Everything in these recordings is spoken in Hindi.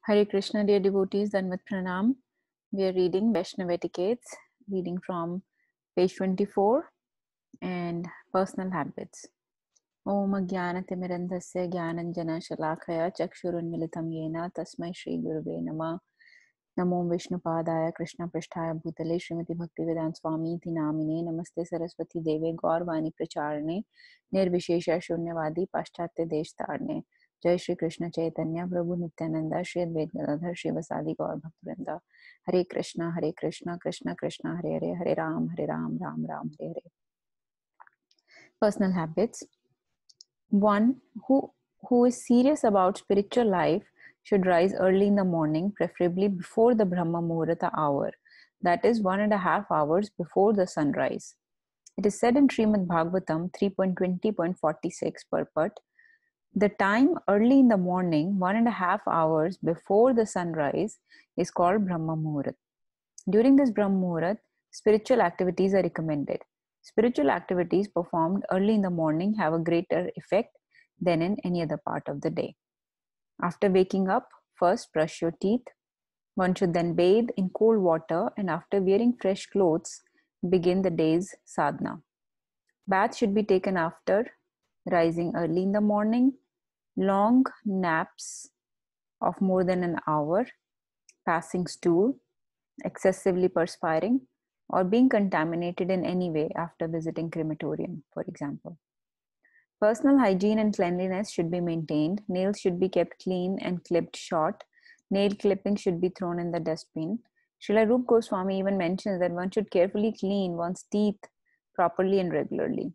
Hare Krishna, dear devotees, Danvat Pranam. We are reading Vaishnava Etiquettes, reading from page 24 and personal habits. Om Jnanatimirandhasya Jnananjana Shalakaya Chakshurunmilitam Yena Tasmai Shri Gurave Namah. Namo Vishnupadaya Krishna Prasthaya Bhutale Srimati Bhaktivedanta Swami Iti Namine Namaste Saraswati Deve Gaurvani Pracharne Nirvishesha Shunyavadi Paschatya Desh Tarne. जय श्री कृष्ण चैतन्य प्रभु नित्यानंद श्री अद्वैत गदाधर शिवसादि गौर भक्तवृंदा. हरे कृष्णा कृष्ण कृष्ण हरे हरे, हरे Ram Ram Ram Hare Hare. Personal habits. One who is serious about spiritual life should rise early in the morning, preferably before the Brahma Muhurta hour, that is 1.5 hours before the sunrise. It is said in Srimad Bhagavatam 3.20.46 purport, the time early in the morning, 1.5 hours before the sunrise, is called Brahma Muhurat. During this Brahma Muhurat, spiritual activities are recommended. Spiritual activities performed early in the morning have a greater effect than in any other part of the day. After waking up, first brush your teeth. One should then bathe in cold water, and after wearing fresh clothes, begin the day's sadhana. Bath should be taken after rising early in the morning. Long naps of more than an hour, passing stool, excessively perspiring, or being contaminated in any way after visiting crematorium, for example. Personal hygiene and cleanliness should be maintained. Nails should be kept clean and clipped short. Nail clipping should be thrown in the dustbin. Srila Rupa Goswami even mentions that one should carefully clean one's teeth properly and regularly.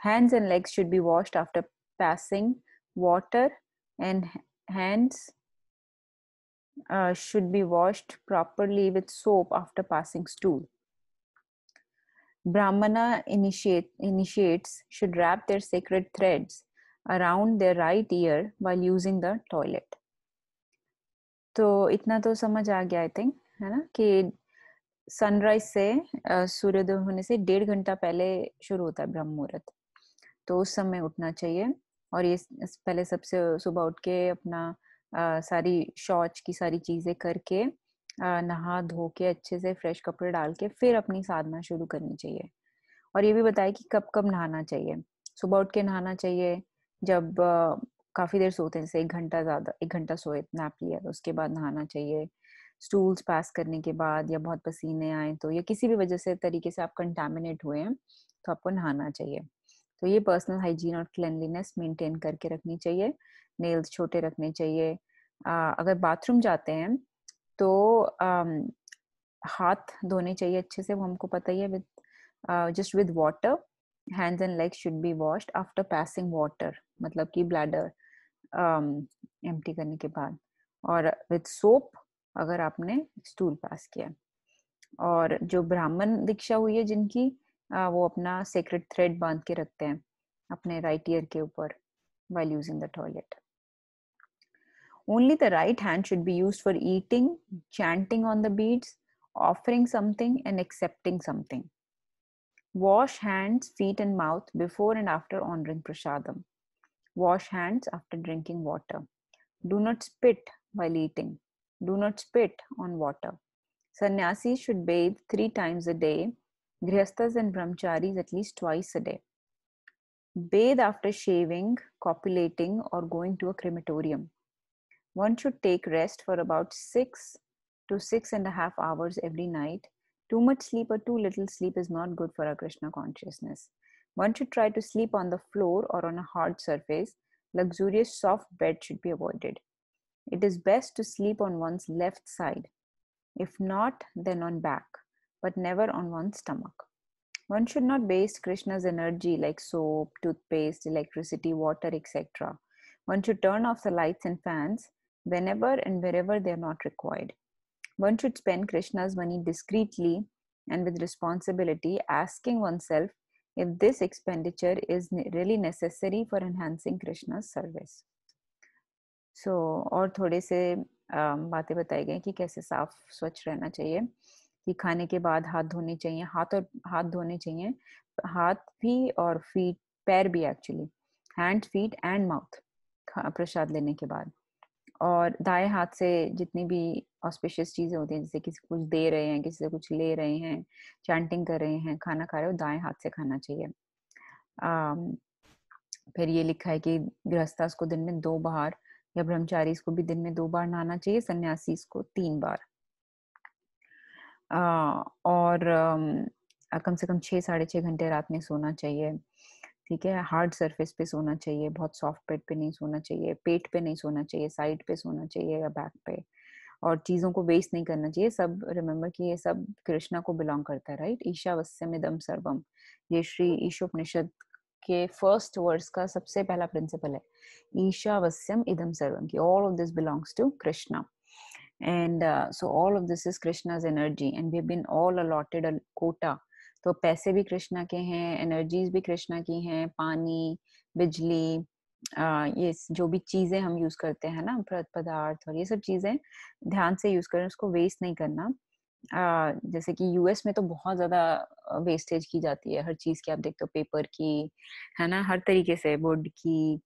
Hands and legs should be washed after passing water, and hands should be washed properly with soap after passing stool. Brahmana initiates should wrap their sacred threads around their right ear while using the toilet. तो इतना तो समझ आ गया आई थिंक, है ना, कि सनराइज से सूर्योदय होने से 1.5 घंटा पहले शुरू होता है ब्रह्म मुहूर्त. तो उस समय उठना चाहिए और ये पहले सबसे सुबह उठ के अपना सारी शौच की सारी चीजें करके नहा धो के अच्छे से फ्रेश कपड़े डाल के फिर अपनी साधना शुरू करनी चाहिए. और ये भी बताया कि कब कब नहाना चाहिए. सुबह उठ के नहाना चाहिए जब काफी देर सोते हैं, जैसे 1 घंटा सोए, नैप लिया, तो उसके बाद नहाना चाहिए. स्टूल्स पास करने के बाद, या बहुत पसीने आए तो, या किसी भी वजह से तरीके से आप कंटामिनेट हुए हैं तो आपको नहाना चाहिए. तो ये पर्सनल हाइजीन और क्लेanलीनेस मेंटेन करके रखनी चाहिए. नेल्स छोटे रखने चाहिए. अगर बाथरूम जाते हैं तो हाथ धोने चाहिए अच्छे से, वो हमको पता ही है. With just with water, hands and legs should be washed after passing water, मतलब कि ब्लैडर एम्प्टी करने के बाद, और विद सोप अगर आपने स्टूल पास किया. और जो ब्राह्मण दीक्षा हुई है जिनकी, वो अपना सेक्रेट थ्रेड बांध के रखते हैं अपने राइट ईयर के ऊपर while using the toilet. Only the right hand should be used for eating, chanting on the beads, offering something, and accepting something. Wash hands, feet, and mouth before and after honoring prasadam. Wash hands after drinking water. Do not spit while eating. Do not spit on water. Sannyasis should bathe 3 times a day. Grihasthas and brahmacharis at least twice a day. Bathe after shaving, copulating, or going to a crematorium. One should take rest for about 6 to 6.5 hours every night. Too much sleep or too little sleep is not good for our Krishna consciousness. One should try to sleep on the floor or on a hard surface. Luxurious soft bed should be avoided. It is best to sleep on one's left side. If not, then on back, but never on one's stomach. One should not waste Krishna's energy like soap, toothpaste, electricity, water, etc. One should turn off the lights and fans whenever and wherever they are not required. One should spend Krishna's money discreetly and with responsibility, asking oneself if this expenditure is really necessary for enhancing Krishna's service. So, और थोड़े से बातें बताई गई कि कैसे साफ स्वच्छ रहना चाहिए, कि खाने के बाद हाथ धोने चाहिए, हाथ धोने चाहिए, हाथ भी और फीट, पैर भी actually, hand, feet and mouth प्रसाद लेने के बाद. और दाएं हाथ से जितनी भी ऑस्पिशियस चीजें होती हैं, जैसे किसी को कुछ दे रहे हैं, किसी से कुछ ले रहे हैं, चैंटिंग कर रहे हैं, खाना खा रहे हो, दाएं हाथ से खाना चाहिए। फिर ये लिखा है कि गृहस्थास को दिन में 2 बार या ब्रह्मचारी को भी दिन में 2 बार नहाना चाहिए, सन्यासी को 3 बार। और कम से कम 6-6.5 घंटे रात में सोना चाहिए। ठीक है, हार्ड सरफेस पे सोना चाहिए, बहुत सॉफ्ट बेड पे नहीं सोना चाहिए, पेट पे नहीं सोना चाहिए, साइड पे सोना चाहिए या बैक पे। और चीजों को वेस्ट नहीं करना चाहिए। सब रिमेम्बर कि ये सब कृष्णा को बिलोंग करता है, राइट। ईशावास्यम इदम सर्वम, ये श्री ईशोपनिषद के फर्स्ट वर्ड्स का सबसे पहला प्रिंसिपल है, ईशावास्यम इदम सर्वम, कि all of this belongs to Krishna. And so all of this is Krishna's energy and we've been all allotted a quota. तो पैसे भी कृष्णा के हैं, एनर्जीज भी कृष्णा की हैं, पानी, बिजली, ये जो भी चीजें हम यूज करते हैं ना, पदार्थ और ये सब चीजें ध्यान से यूज करें, उसको वेस्ट नहीं करना। जैसे कि यूएस में तो बहुत ज्यादा वेस्टेज की जाती है हर चीज की, आप देखते हो पेपर की, है ना, हर तरीके से, वुड की,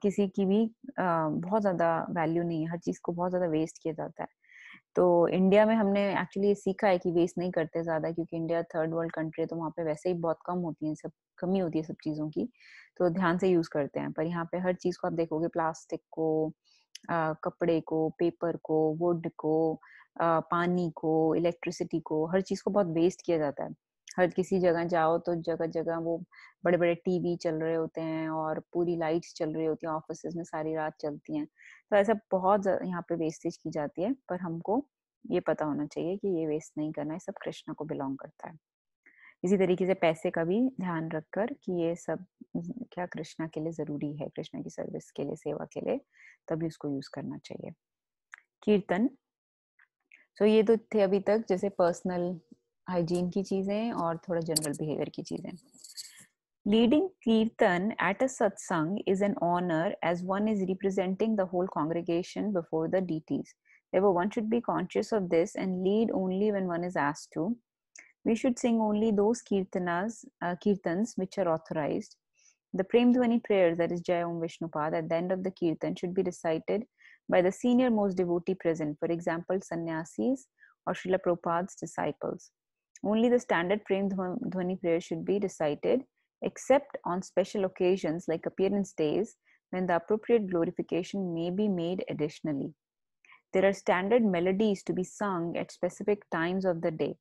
किसी की भी बहुत ज्यादा वैल्यू नहीं है, हर चीज को बहुत ज्यादा वेस्ट किया जाता है। तो इंडिया में हमने एक्चुअली ये सीखा है कि वेस्ट नहीं करते ज्यादा, क्योंकि इंडिया थर्ड वर्ल्ड कंट्री है, तो वहाँ पे वैसे ही बहुत कम होती है, सब कमी होती है सब चीजों की, तो ध्यान से यूज करते हैं। पर यहाँ पे हर चीज को आप देखोगे, प्लास्टिक को, कपड़े को, पेपर को, वुड को, पानी को, इलेक्ट्रिसिटी को, हर चीज को बहुत वेस्ट किया जाता है। हर किसी जगह जाओ तो जगह जगह वो बड़े बड़े टीवी चल रहे होते हैं और पूरी लाइट्स चल रही होती हैं, ऑफिस में सारी रात चलती हैं। तो ऐसा बहुत यहाँ पे वेस्टेज की जाती है, पर हमको ये पता होना चाहिए कि ये वेस्ट नहीं करना है, सब कृष्ण को बिलोंग करता है। इसी तरीके से पैसे का भी ध्यान रखकर कि ये सब क्या कृष्णा के लिए जरूरी है, कृष्णा की सर्विस के लिए, सेवा के लिए, तभी उसको यूज करना चाहिए। कीर्तन, सो ये तो थे अभी तक जैसे पर्सनल हाइजीन की चीजें और थोड़ा जनरल बिहेवियर की चीजें। Leading kirtan at a satsang is an honor, as one is representing the whole congregation before the deities. Therefore, one should be conscious of this and lead only when one is asked to. We should sing only those kirtans which are authorized. The Prem Dhwani prayers, that is Jai Om Vishnupad, at the end of the kirtan should be recited by the senior most devotee present, for example, sannyasis or Srila Prabhupada's disciples. Only the standard Prem Dhwani prayer should be recited, except on special occasions like appearance days, when the appropriate glorification may be made additionally. There are standard melodies to be sung at specific times of the day.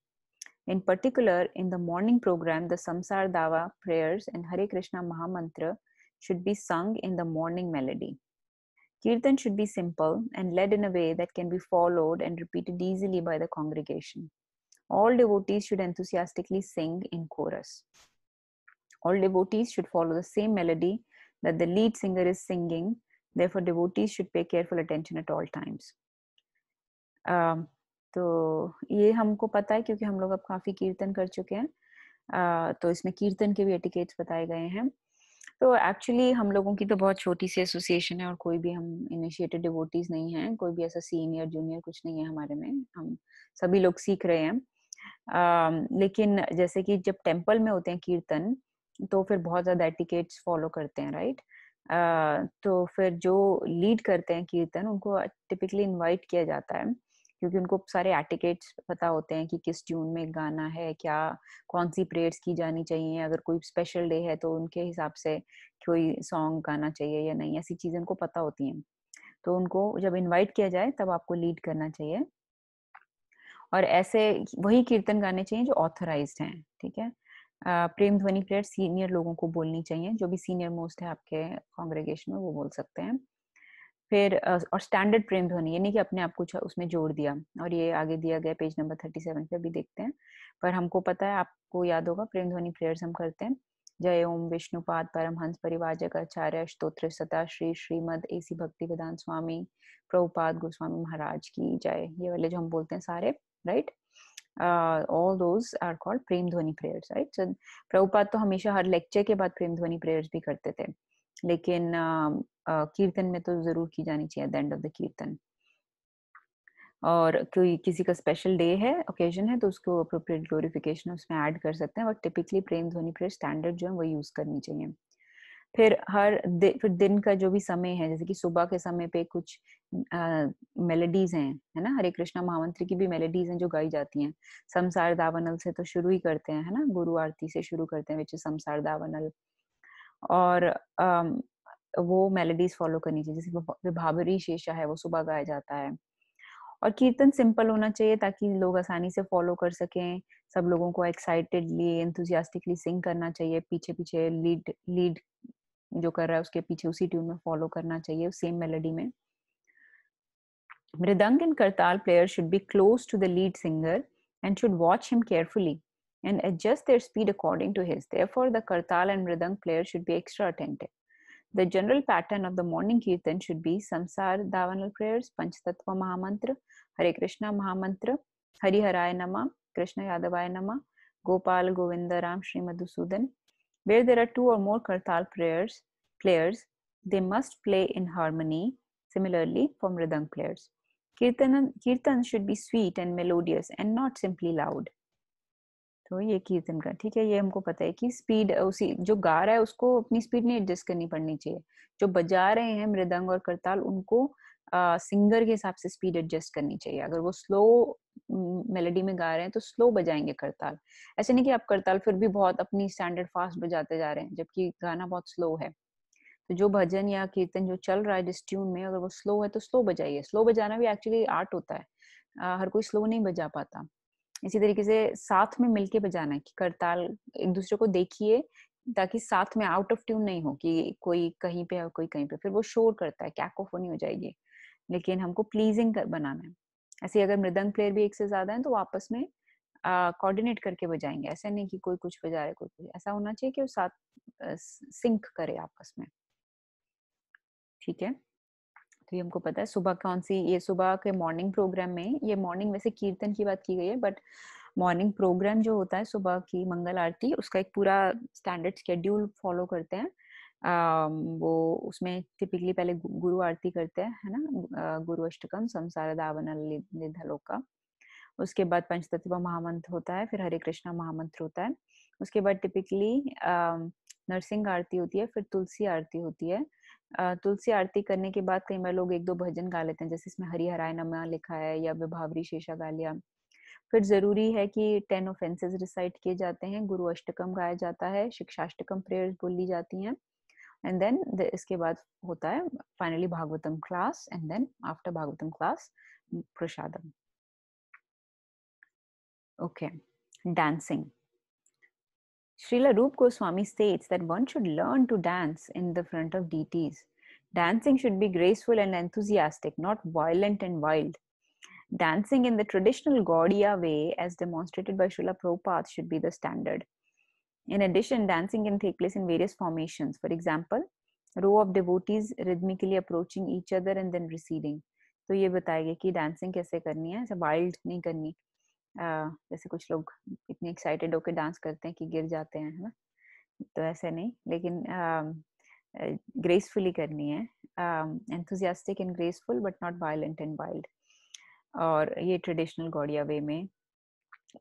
In particular, in the morning program, the Samsar Dava prayers and Hare Krishna Mahamantra should be sung in the morning melody. Kirtan should be simple and led in a way that can be followed and repeated easily by the congregation. All devotees should enthusiastically sing in chorus. All devotees should follow the same melody that the lead singer is singing. Therefore, devotees should pay careful attention at all times. तो ये हमको पता है क्योंकि हम लोग अब काफी कीर्तन कर चुके हैं। तो इसमें कीर्तन के भी एटिकेट्स बताए गए हैं। तो एक्चुअली हम लोगों की तो बहुत छोटी सी एसोसिएशन है और कोई भी हम इनिशिएटेड डिवोटीज नहीं है, कोई भी ऐसा सीनियर जूनियर कुछ नहीं है हमारे में, हम सभी लोग सीख रहे हैं। लेकिन जैसे कि जब टेम्पल में होते हैं कीर्तन, तो फिर बहुत ज्यादा एटिकेट्स फॉलो करते हैं, राइट। तो फिर जो लीड करते हैं कीर्तन, उनको टिपिकली इनवाइट किया जाता है, क्योंकि उनको सारे एटिकेट्स पता होते हैं कि किस ट्यून में गाना है, क्या कौन सी प्रेयर्स की जानी चाहिए, अगर कोई स्पेशल डे है तो उनके हिसाब से कोई सॉन्ग गाना चाहिए या नहीं, ऐसी चीजें उनको पता होती हैं। तो उनको जब इनवाइट किया जाए तब आपको लीड करना चाहिए, और ऐसे वही कीर्तन गाने चाहिए जो ऑथराइज्ड हैं, ठीक है। प्रेम ध्वनि प्रेयर सीनियर लोगों को बोलनी चाहिए, जो भी सीनियर मोस्ट है आपके कांग्रेगेशन में वो बोल सकते हैं। फिर और स्टैंडर्ड प्रेम ध्वनि, ये नहीं कि अपने आप कुछ उसमें जोड़ दिया, और ये आगे दिया गया पेज नंबर 37 पे भी देखते हैं। पर हमको पता है, आपको याद होगा, प्रेम ध्वनि प्रेयर्स हम करते हैं। जय ओम विष्णुपाद परमहंस परिवाजक आचार्य स्तोत्र सता श्री श्रीमद एसी भक्ति वेदांत स्वामी प्रभुपाद गोस्वामी महाराज की जय, ये वाले जो हम बोलते हैं सारे, right. all those are called प्रेम ध्वनि प्रेयर्स, राइट। सो प्रभुपाद तो हमेशा हर लेक्चर के बाद प्रेम ध्वनि प्रेयर्स भी करते थे, लेकिन कीर्तन में तो जरूर की जानी चाहिए at the end of the कीर्तन। और कोई किसी का स्पेशल डे है, ओकेजन है, तो उसको अप्रोप्रिएट ग्लोरिफिकेशन उसमें ऐड कर सकते हैं, और टिपिकली प्रेम ध्वनि प्रेयर स्टैंडर्ड जो है वो यूज करनी चाहिए। फिर दिन का जो भी समय है, जैसे कि सुबह के समय पे कुछ मेलोडीज हैं, है ना, हरे कृष्णा महामंत्र की भी मेलोडीज हैं जो गाई जाती हैं। संसार दावनल से तो शुरू ही करते हैं, है ना, गुरु आरती से शुरू करते हैं, विच इज संसार दावनल। और वो मेलोडीज फॉलो करनी चाहिए, जैसे विभावरी शेषा है वो सुबह गाया जाता है। और कीर्तन सिंपल होना चाहिए ताकि लोग आसानी से फॉलो कर सकें। सब लोगों को एक्साइटेडली एंथुजियास्टिकली सिंग करना चाहिए, पीछे पीछे लीड लीड जो कर रहा है उसके पीछे उसी ट्यून में फॉलो करना चाहिए, सेम मेलोडी में। Mridang and Kartal players should be close to the lead singer and should watch him carefully and adjust their speed according to his. Therefore, the Kartal and Mridang players should be extra attentive. The general pattern of the morning Kirtan should be Samsar Davanal prayers, Panchtattva Mahamantra, Hare Krishna Mahamantra, Hari Haraya Nama, Krishna Yadavaya Nama, Gopal Govinda Ram Shri Madhusudan. Where there are two or more Kartal players, they must play in harmony. Similarly, for Mridang players. Kirtan should be sweet and melodious and not simply loud. तो ये कीर्तन का ठीक है, ये हमको पता है कि स्पीड उसी जो गा रहा है उसको अपनी स्पीड नहीं एडजस्ट करनी पड़नी चाहिए। जो बजा रहे हैं मृदंग और करताल उनको सिंगर के हिसाब से स्पीड एडजस्ट करनी चाहिए। अगर वो स्लो मेलोडी में गा रहे हैं तो स्लो बजाएंगे करताल। ऐसे नहीं कि आप करताल फिर भी बहुत अपनी स्टैंडर्ड फास्ट बजाते जा रहे हैं जबकि गाना बहुत स्लो है। तो जो भजन या कीर्तन जो चल रहा है जिस ट्यून में, अगर वो स्लो है तो स्लो बजाइए। स्लो बजाना भी एक्चुअली आर्ट होता है, हर कोई स्लो नहीं बजा पाता। इसी तरीके से साथ में मिलके बजाना है कि करताल एक दूसरे को देखिए ताकि साथ में आउट ऑफ ट्यून नहीं हो कि कोई कहीं पे और कोई कहीं पे, फिर वो शोर करता है, कैकोफोनी हो जाएगी। लेकिन हमको प्लीजिंग बनाना है। ऐसे अगर मृदंग प्लेयर भी एक से ज्यादा है तो आपस में कोऑर्डिनेट करके बजाएंगे। ऐसा नहीं कि कोई कुछ बजा रहे कोई कुछ, ऐसा होना चाहिए कि वो साथ सिंक करे आपस में। ठीक है, तो ये हमको पता है। सुबह कौन सी, ये सुबह के मॉर्निंग प्रोग्राम में, ये मॉर्निंग वैसे कीर्तन की बात की गई है बट मॉर्निंग प्रोग्राम जो होता है सुबह की मंगल आरती, उसका एक पूरा स्टैंडर्ड शेड्यूल फॉलो करते हैं। वो उसमें टिपिकली पहले गुरु आरती करते हैं, है ना, गुरु अष्टकम संसार दावनल निधलोका। उसके बाद पंचतत्व महामंत्र होता है, फिर हरे कृष्णा महामंत्र होता है। उसके बाद टिपिकली नरसिंह आरती होती है, फिर तुलसी आरती होती है। तुलसी आरती करने के बाद कई बार लोग एक दो भजन गा लेते हैं, जैसे इसमें हरि हराय नमः लिखा है या विभावरी शेषा गा लिया। फिर जरूरी है कि 10 ऑफेंसेस रिसाइट किए जाते हैं, गुरु अष्टकम गाया जाता है, शिक्षाष्टकम प्रेयर्स बोली जाती हैं, एंड देन इसके बाद होता है finally Bhagavatam class, and then after Bhagavatam class prasadam. Okay, dancing. Srila Rup Goswami states that one should learn to dance in the front of deities. Dancing should be graceful and enthusiastic, not violent and wild. Dancing in the traditional Gaudiya way, as demonstrated by Srila Prabhupada, should be the standard. In addition, dancing can take place in various formations. For example, row of devotees rhythmically approaching each other and then receding. तो ये बताएगा कि dancing कैसे करनी है, ऐसे wild नहीं करनी। जैसे कुछ लोग इतने एक्साइटेड होकर डांस करते हैं कि गिर जाते हैं, है ना, तो ऐसे नहीं, लेकिन ग्रेसफुली करनी है, enthusiastic and graceful but not violent and wild. और ये ट्रेडिशनल गौड़िया वे में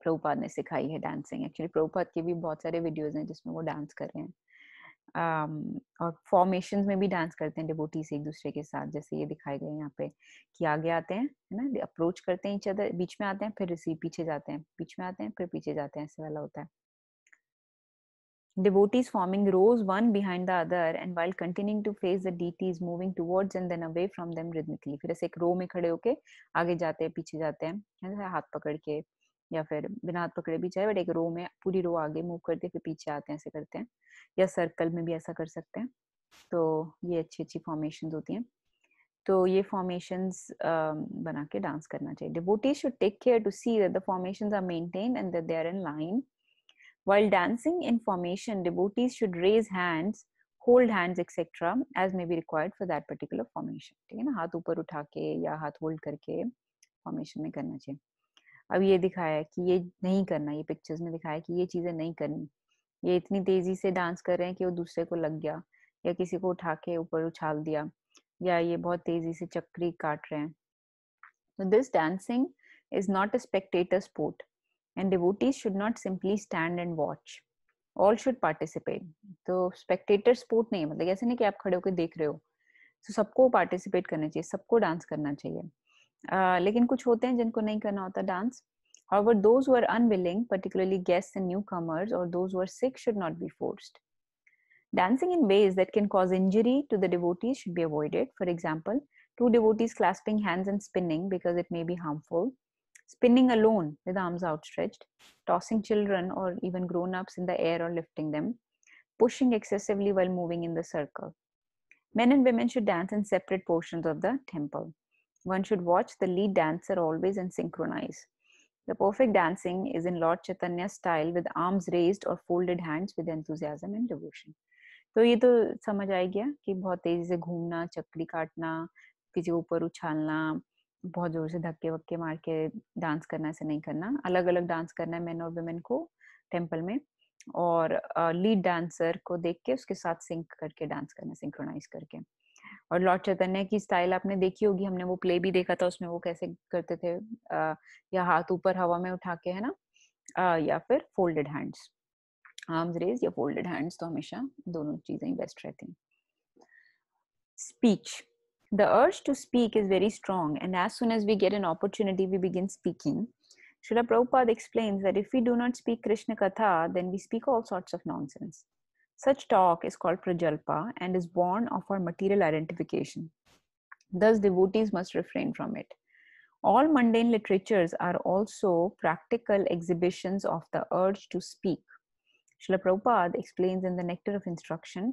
प्रभुपाद ने सिखाई है डांसिंग। एक्चुअली प्रभुपाद के भी बहुत सारे वीडियोस हैं जिसमें वो डांस कर रहे हैं। और फॉर्मेशंस में भी डांस करते हैं डिवोटीज एक दूसरे के साथ, जैसे ये दिखाए गए यहाँ पे कि आगे आते हैं, है ना, अप्रोच करते हैं, ईच अदर, बीच में आते हैं, फिर रिसीव, पीछे जाते हैं, बीच में आते हैं, फिर पीछे जाते हैं, ऐसे वाला होता है। Devotees forming rows one behind the other and while continuing to face the deities, moving towards and then away from them rhythmically. फिर ऐसे एक रो में खड़े होके आगे जाते हैं, पीछे जाते हैं, है हाथ पकड़ के या फिर बिना हाथ पकड़े भी चाहे, बट एक रो में पूरी रो आगे मूव करते फिर पीछे आते हैं, ऐसे करते हैं, या सर्कल में भी ऐसा कर सकते हैं। तो ये अच्छी अच्छी फॉर्मेशंस होती हैं। तो ये फॉर्मेशंस बना के डांस करना चाहिए। Devotees should take care to see that the formations are maintained and that they are in line. While dancing in formation, devotees should raise hands, hold hands, etc. as may be required for that particular formation. ठीक है ना, हाथ ऊपर उठा के या हाथ होल्ड करके फॉर्मेशन में करना चाहिए। अब ये दिखाया है कि ये नहीं करना, ये पिक्चर्स में दिखाया है कि ये चीजें नहीं करनी। ये इतनी तेजी से डांस कर रहे हैं कि वो दूसरे को लग गया, या किसी को उठा के ऊपर उछाल दिया, या ये बहुत तेजी से चक्री काट रहे हैं। So this dancing is not a spectator sport, and devotees should not simply stand and watch. all should participate. तो spectator sport नहीं है, मतलब ऐसे नहीं कि आप खड़े होकर देख रहे हो, तो सबको पार्टिसिपेट करना चाहिए, सबको डांस करना चाहिए। लेकिन कुछ होते हैं जिनको नहीं करना होता dance. However, those who are unwilling, particularly guests and newcomers, or those who are sick, should not be forced. Dancing in ways that can cause injury to the devotees should be avoided. For example, two devotees clasping hands and spinning because it may be harmful, spinning alone with arms outstretched, tossing children or even grown-ups in the air or lifting them, pushing excessively while moving in the circle. Men and women should dance in separate portions of the temple. One should watch the lead dancer always and synchronize. The perfect dancing is in Lord Chaitanya's style with arms raised or folded hands with enthusiasm and devotion. तो ये तो समझ आ गया कि बहुत तेजी से घूमना, चक्री काटना, किसी ऊपर उछालना, बहुत जोर से धक्के वक्के मार के डांस करना, ऐसे नहीं करना. अलग अलग डांस करना है मेन और वुमेन को टेम्पल में, और लीड डांसर को देख के उसके साथ सिंक करके डांस करना, सिंक्रोनाइज करके. और लॉर्ड चैतन्य की स्टाइल आपने देखी होगी, हमने वो प्ले भी देखा था, उसमें वो कैसे करते थे, या हाथ ऊपर हवा में उठा के, है ना, या फिर फोल्डेड हैंड्स, आर्म्स रेज या फोल्डेड हैंड्स, तो हमेशा दोनों चीजें बेस्ट रहती हैं. Speech. The urge to speak is very strong, and as soon as we get an opportunity, we begin speaking. Srila Prabhupada explains that if we do not speak Krishna Katha, then we speak all sorts of nonsense. Such talk is called prajalpa and is born of our material identification. Thus, devotees must refrain from it. All mundane literatures are also practical exhibitions of the urge to speak. Srila Prabhupada explains in the Nectar of Instruction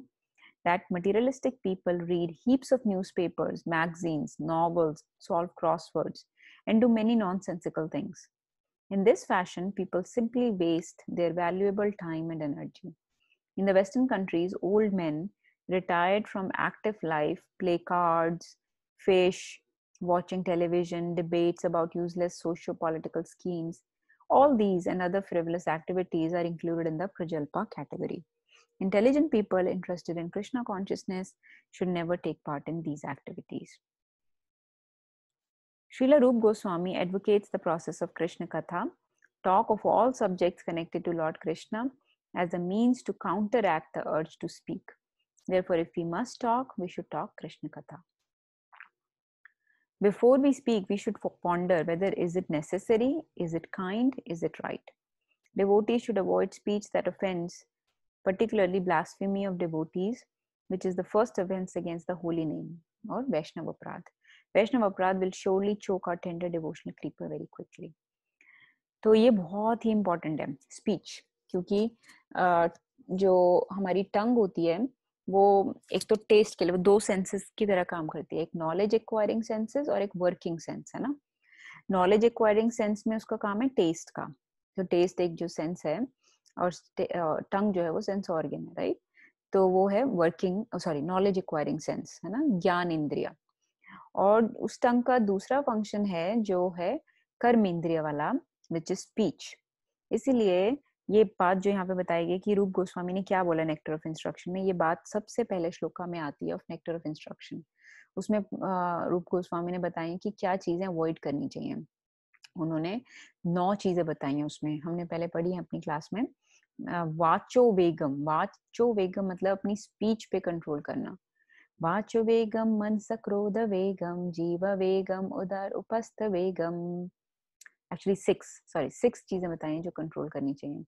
that materialistic people read heaps of newspapers, magazines, novels, solve crosswords, and do many nonsensical things. In this fashion, people simply waste their valuable time and energy. In the Western countries, old men retired from active life play cards, fish, watching television, debates about useless socio-political schemes. All these and other frivolous activities are included in the Prajalpa category. Intelligent people interested in Krishna consciousness should never take part in these activities. Srila Rup Goswami advocates the process of Krishna Katha, talk of all subjects connected to Lord Krishna, as a means to counteract the urge to speak. Therefore, if we must talk, we should talk Krishna Katha. Before we speak, we should ponder whether is it necessary, is it kind, is it right. Devotees should avoid speech that offends, particularly blasphemy of devotees, which is the first offense against the holy name, or Vaishnava Aparadh. Vaishnava Aparadh will surely choke our tender devotional creeper very quickly. तो ये बहुत ही इम्पोर्टेंट है स्पीच, क्योंकि जो हमारी टंग होती है वो एक तो टेस्ट के लिए वो दो सेंसेस की तरह काम करती है, एक नॉलेज एक्वायरिंग सेंसेस और एक वर्किंग सेंस, है ना. नॉलेज एक्वायरिंग सेंस में उसका काम है टेस्ट का, तो टेस्ट एक जो सेंस है और टंग जो है वो सेंस ऑर्गन है, राइट. तो वो है working, sorry, knowledge acquiring sense, है ना, ज्ञान इंद्रिया. और उस टंग का दूसरा फंक्शन है जो है कर्म इंद्रिय वाला, विच इज स्पीच. इसीलिए ये बात जो यहाँ पे बताई गई कि रूप गोस्वामी ने क्या बोला नेक्टर ऑफ इंस्ट्रक्शन में, ये बात सबसे पहले श्लोका में आती है ऑफ नेक्टर ऑफ इंस्ट्रक्शन. उसमें रूप गोस्वामी ने बताई कि क्या चीजें अवॉइड करनी चाहिए. उन्होंने 9 चीजें बताई हैं, उसमें हमने पहले पढ़ी है अपनी क्लास में. वाचो वेगम, वाचो वेगम मतलब अपनी स्पीच पे कंट्रोल करना. वाचो वेगम, मनस क्रोध वेगम, जीव वेगम, उदर उपस्थ वेगम. एक्चुअली 6 चीजें बताई जो कंट्रोल करनी चाहिए.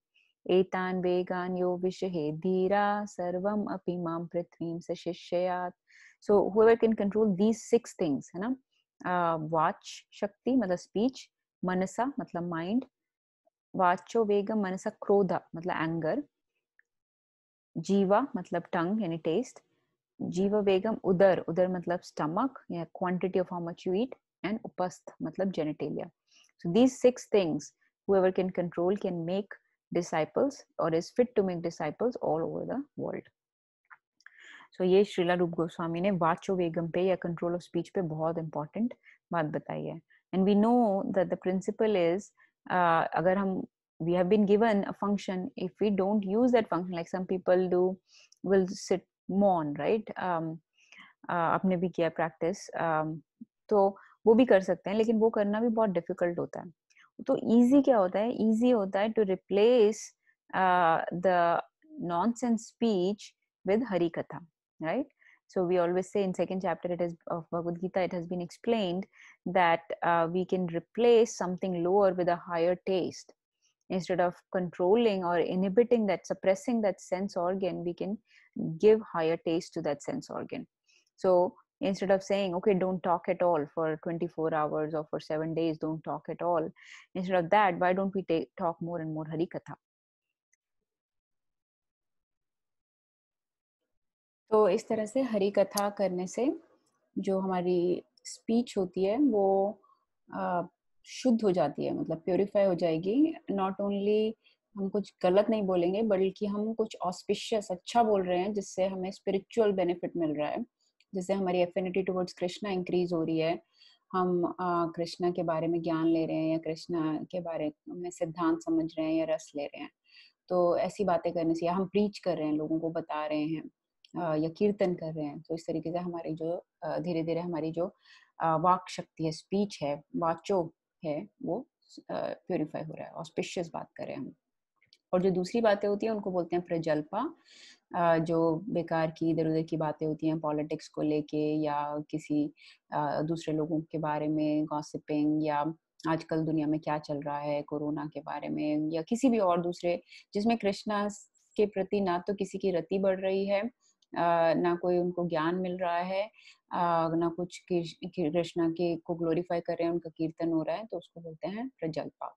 एतान वेगान यो विषहे धीरा सर्वम अपि माम पृथ्वीम स शिष्यात. सो whoever can control these 6 things, है ना. वाच शक्ति मतलब स्पीच, मनसा मतलब माइंड, वाचो वेगम मनसा क्रोधा मतलब एंगर, जीवा मतलब टंग यानी टेस्ट, जीव वेगम उदर, उदर मतलब स्टमक या quantity of how much you eat, and उपस्थ मतलब genitalia. So these 6 things whoever can control can make disciples or is fit to make disciples all over the world. So ये श्रीला रूप गोस्वामी ने वाचो वेगम पे या कंट्रोल ऑफ स्पीच पे बहुत इंपॉर्टेंट बात बताई है. And we know that the principle is अगर हम we have been given a function, if we don't use that function, like some people do, will sit mourn, right. आपने भी किया प्रैक्टिस, तो वो भी कर सकते हैं, लेकिन वो करना भी बहुत डिफिकल्ट होता है. तो इजी क्या होता है, इजी होता है to replace the nonsense speech with Hari Katha, right? So we always say in second chapter it is of Bhagavad Gita, it has been explained that we can replace something lower with a higher taste. Instead of controlling or inhibiting that, suppressing that sense organ, we can give higher taste to that sense organ. So instead of saying, okay, don't talk at all for 24 hours or for 7 days, don't talk at all. Instead of that, why don't we talk more and more Hari Katha? तो इस तरह से हरि कथा करने से जो हमारी स्पीच होती है वो शुद्ध हो जाती है, मतलब प्योरीफाई हो जाएगी. नॉट ओनली हम कुछ गलत नहीं बोलेंगे, बल्कि हम कुछ ऑस्पिशियस अच्छा बोल रहे हैं जिससे हमें स्पिरिचुअल बेनिफिट मिल रहा है, जिससे हमारी एफिनिटी टुवर्ड्स कृष्णा इंक्रीज हो रही है. हम कृष्णा के बारे में ज्ञान ले रहे हैं या कृष्णा के बारे में सिद्धांत समझ रहे हैं या रस ले रहे हैं. तो ऐसी बातें करने से, या हम प्रीच कर रहे हैं, लोगों को बता रहे हैं, या कीर्तन कर रहे हैं, तो इस तरीके से हमारी जो धीरे धीरे हमारी जो वाक शक्ति है, स्पीच है, वाचो है, वो प्योरीफाई हो रहा है. ऑस्पिशियस बात कर रहे हैं हम. और जो दूसरी बातें होती हैं उनको बोलते हैं प्रजल्पा, जो बेकार की इधर उधर की बातें होती हैं पॉलिटिक्स को लेके या किसी दूसरे लोगों के बारे में गॉसिपिंग, या आजकल दुनिया में क्या चल रहा है कोरोना के बारे में, या किसी भी और दूसरे, जिसमें कृष्णा के प्रति ना तो किसी की रति बढ़ रही है, ना कोई उनको ज्ञान मिल रहा है, ना कुछ कृष्णा के को ग्लोरीफाई कर रहे हैं, उनका कीर्तन हो रहा है, तो उसको बोलते हैं प्रजल्पा.